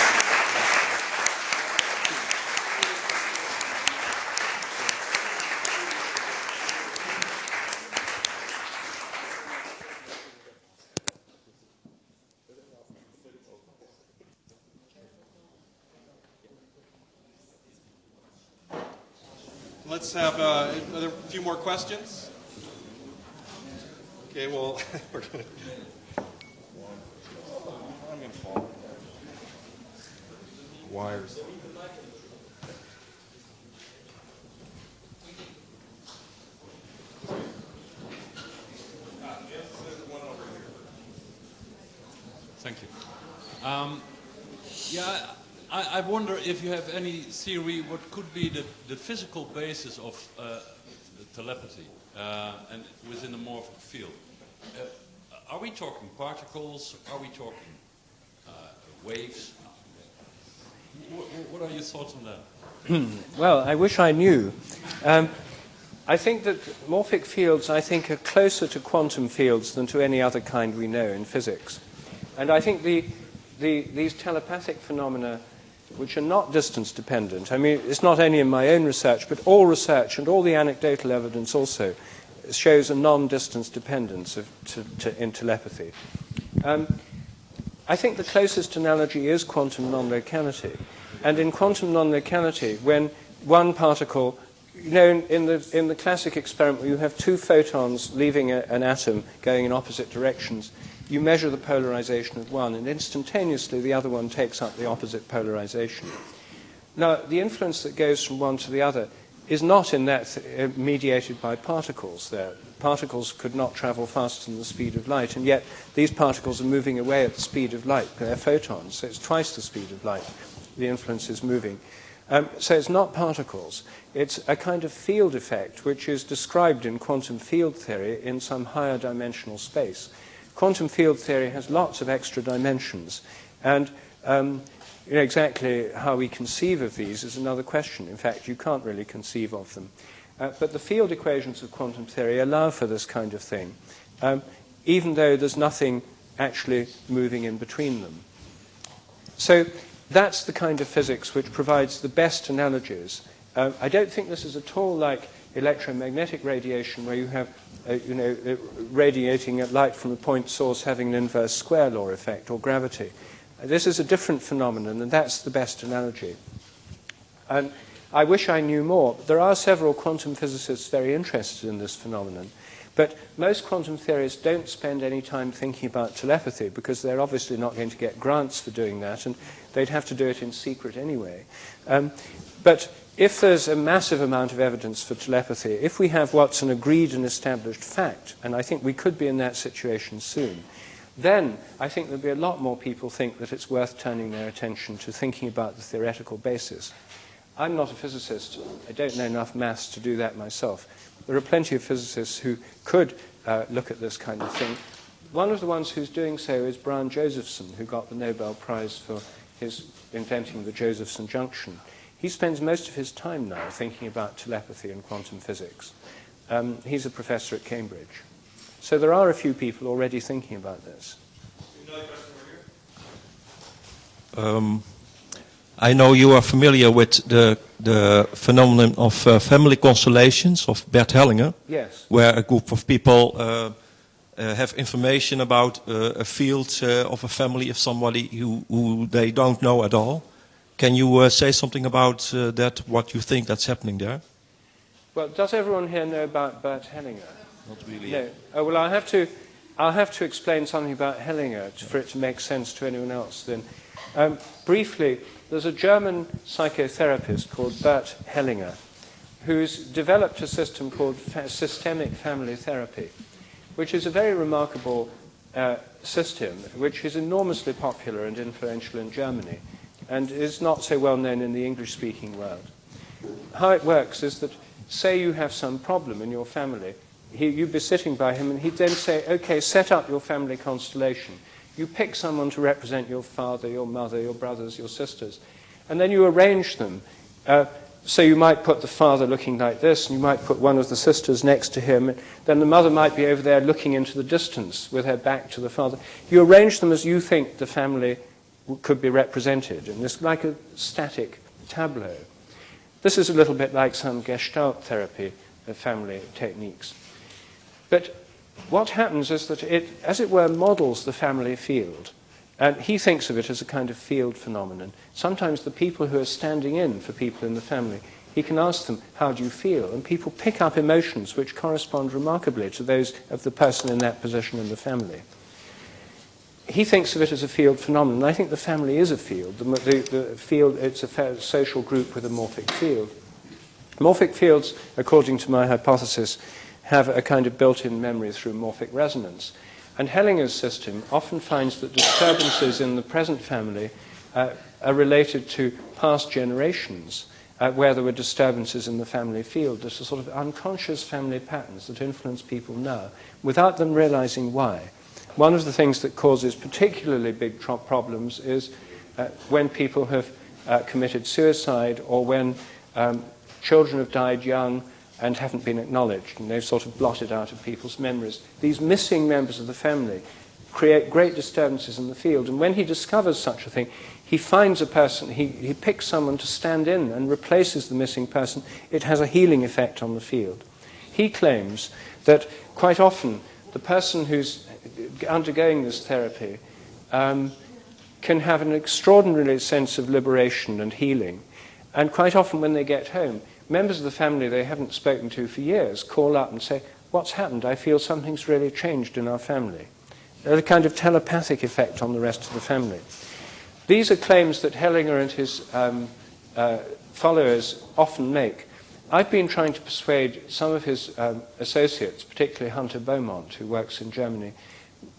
Let's have a few more questions. Okay, well, we're going to... I'm going to fall. Wires. Thank you. Yeah, I wonder if you have any theory what could be the physical basis of telepathy and within the morphic field. Are we talking particles? Are we talking waves? What are your thoughts on that? Well, I wish I knew. I think that morphic fields, I think, are closer to quantum fields than to any other kind we know in physics. And I think these telepathic phenomena, which are not distance dependent, I mean, it's not only in my own research, but all research and all the anecdotal evidence also shows a non-distance dependence in telepathy. I think the closest analogy is quantum non-locality. And in quantum non-locality, when one particle, you know, in the classic experiment where you have two photons leaving an atom going in opposite directions, you measure the polarization of one, and instantaneously the other one takes up the opposite polarization. Now, the influence that goes from one to the other is not in that mediated by particles there. Particles could not travel faster than the speed of light, and yet these particles are moving away at the speed of light. They're photons, so it's twice the speed of light. The influence is moving. So it's not particles. It's a kind of field effect which is described in quantum field theory in some higher dimensional space. Quantum field theory has lots of extra dimensions, and you know, exactly how we conceive of these is another question. In fact, you can't really conceive of them. But the field equations of quantum theory allow for this kind of thing, even though there's nothing actually moving in between them. So that's the kind of physics which provides the best analogies. I don't think this is at all like electromagnetic radiation, where you have radiating at light from a point source having an inverse square law effect, or gravity. This is a different phenomenon, and that's the best analogy. And I wish I knew more. There are several quantum physicists very interested in this phenomenon, but most quantum theorists don't spend any time thinking about telepathy, because they're obviously not going to get grants for doing that, and they'd have to do it in secret anyway. But if there's a massive amount of evidence for telepathy, if we have what's an agreed and established fact, and I think we could be in that situation soon, then I think there'll be a lot more people think that it's worth turning their attention to thinking about the theoretical basis. I'm not a physicist. I don't know enough maths to do that myself. There are plenty of physicists who could look at this kind of thing. One of the ones who's doing so is Brian Josephson, who got the Nobel Prize for his inventing the Josephson junction. He spends most of his time now thinking about telepathy and quantum physics. He's a professor at Cambridge. So there are a few people already thinking about this. I know you are familiar with the phenomenon of family constellations of Bert Hellinger. Yes. Where a group of people have information about a field of a family of somebody who they don't know at all. Can you say something about that, what you think that's happening there? Well, does everyone here know about Bert Hellinger? Not really. No. Oh, well, I'll have to explain something about Hellinger for it to make sense to anyone else then. Briefly, there's a German psychotherapist called Bert Hellinger who's developed a system called systemic family therapy, which is a very remarkable system, which is enormously popular and influential in Germany and is not so well known in the English-speaking world. How it works is that, say you have some problem in your family, you'd be sitting by him and he'd then say, okay, set up your family constellation. You pick someone to represent your father, your mother, your brothers, your sisters, and then you arrange them. So you might put the father looking like this, and you might put one of the sisters next to him, and then the mother might be over there looking into the distance with her back to the father. You arrange them as you think the family could be represented, and it's like a static tableau. This is a little bit like some Gestalt therapy of family techniques. But what happens is that it, as it were, models the family field. And he thinks of it as a kind of field phenomenon. Sometimes the people who are standing in for people in the family, he can ask them, how do you feel? And people pick up emotions which correspond remarkably to those of the person in that position in the family. He thinks of it as a field phenomenon. I think the family is a field. The field, it's a social group with a morphic field. Morphic fields, according to my hypothesis, have a kind of built-in memory through morphic resonance. And Hellinger's system often finds that disturbances in the present family are related to past generations where there were disturbances in the family field. There's a sort of unconscious family patterns that influence people now without them realizing why. One of the things that causes particularly big problems is when people have committed suicide, or when children have died young and haven't been acknowledged, and they've sort of blotted out of people's memories. These missing members of the family create great disturbances in the field, and when he discovers such a thing, he finds a person, he picks someone to stand in and replaces the missing person. It has a healing effect on the field. He claims that quite often the person who's undergoing this therapy can have an extraordinary sense of liberation and healing, and quite often when they get home, members of the family they haven't spoken to for years call up and say, "What's happened? I feel something's really changed in our family." There's a kind of telepathic effect on the rest of the family. These are claims that Hellinger and his followers often make. I've been trying to persuade some of his associates, particularly Hunter Beaumont, who works in Germany,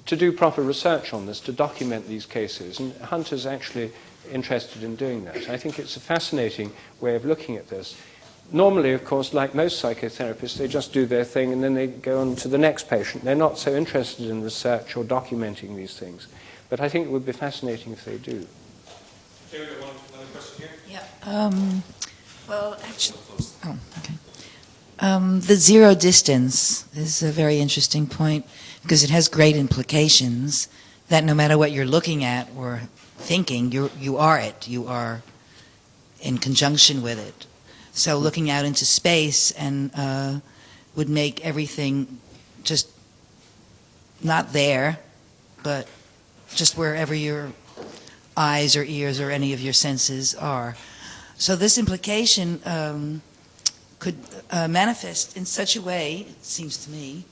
to do proper research on this, to document these cases. And Hunter's actually interested in doing that. I think it's a fascinating way of looking at this. Normally, of course, like most psychotherapists, they just do their thing and then they go on to the next patient. They're not so interested in research or documenting these things. But I think it would be fascinating if they do. Okay, we got another question here. Yeah. Well, actually, the zero distance is a very interesting point because it has great implications that no matter what you're looking at or thinking, you are it. You are in conjunction with it. So looking out into space and would make everything just not there, but just wherever your eyes or ears or any of your senses are. So this implication could manifest in such a way, it seems to me,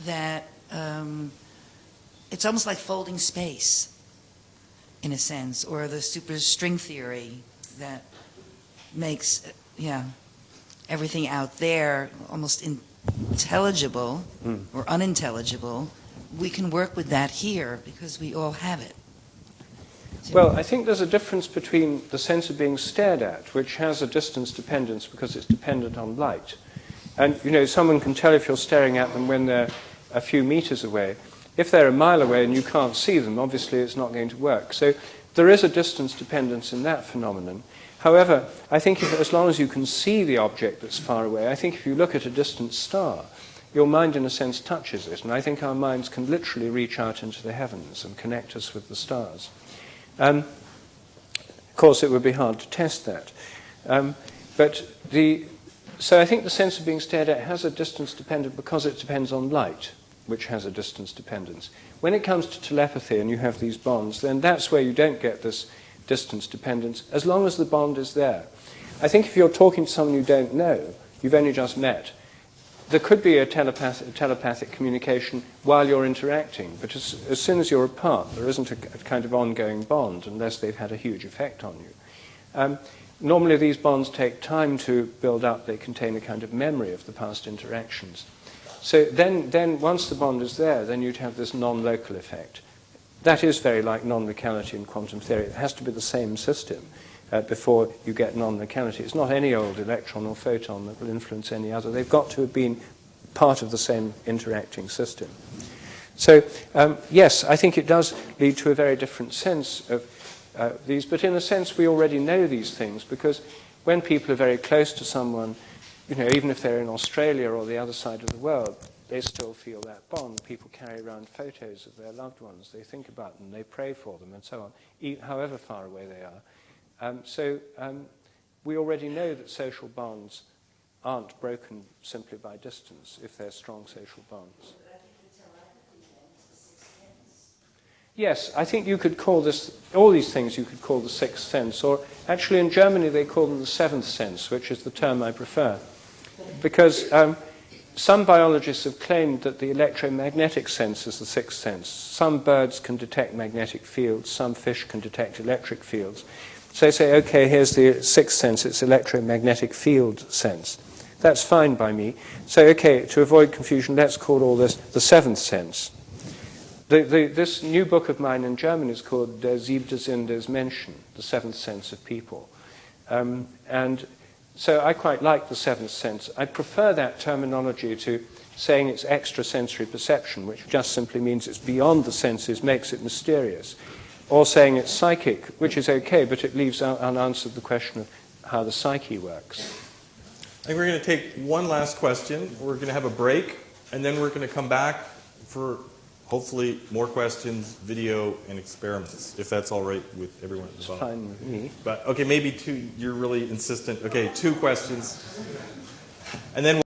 that it's almost like folding space, in a sense, or the superstring theory that makes, everything out there almost intelligible or unintelligible. We can work with that here because we all have it. Well, I think there's a difference between the sense of being stared at, which has a distance dependence because it's dependent on light. And, someone can tell if you're staring at them when they're a few meters away. If they're a mile away and you can't see them, obviously it's not going to work. So there is a distance dependence in that phenomenon. However, I think as long as you can see the object that's far away, I think if you look at a distant star, your mind in a sense touches it. And I think our minds can literally reach out into the heavens and connect us with the stars. Of course, it would be hard to test that. So I think the sense of being stared at has a distance dependence because it depends on light, which has a distance dependence. When it comes to telepathy and you have these bonds, then that's where you don't get this distance dependence, as long as the bond is there. I think if you're talking to someone you don't know, you've only just met, there could be a telepathic communication while you're interacting, but as soon as you're apart, there isn't a kind of ongoing bond unless they've had a huge effect on you. Normally these bonds take time to build up. They contain a kind of memory of the past interactions. So then once the bond is there, then you'd have this non-local effect. That is very like non-locality in quantum theory. It has to be the same system before you get non-locality. It's not any old electron or photon that will influence any other. They've got to have been part of the same interacting system. So, yes, I think it does lead to a very different sense of these, but in a sense we already know these things because when people are very close to someone, even if they're in Australia or the other side of the world, they still feel that bond. People carry around photos of their loved ones. They think about them, they pray for them, and so on, however far away they are. So we already know that social bonds aren't broken simply by distance if they're strong social bonds. Yes, I think you could call this, all these things you could call the sixth sense, or actually in Germany they call them the seventh sense, which is the term I prefer. Because some biologists have claimed that the electromagnetic sense is the sixth sense. Some birds can detect magnetic fields, some fish can detect electric fields. So they say, okay, here's the sixth sense, it's electromagnetic field sense. That's fine by me. So, okay, to avoid confusion, let's call all this the seventh sense. This new book of mine in German is called Der siebte Sinn des Menschen, the seventh sense of people. And so I quite like the seventh sense. I prefer that terminology to saying it's extrasensory perception, which just simply means it's beyond the senses, makes it mysterious. Or saying it's psychic, which is okay, but it leaves unanswered the question of how the psyche works. I think we're going to take one last question. We're going to have a break, and then we're going to come back for hopefully more questions, video, and experiments, if that's all right with everyone involved. It's fine with me. But, okay, maybe two, you're really insistent. Okay, 2 questions. And then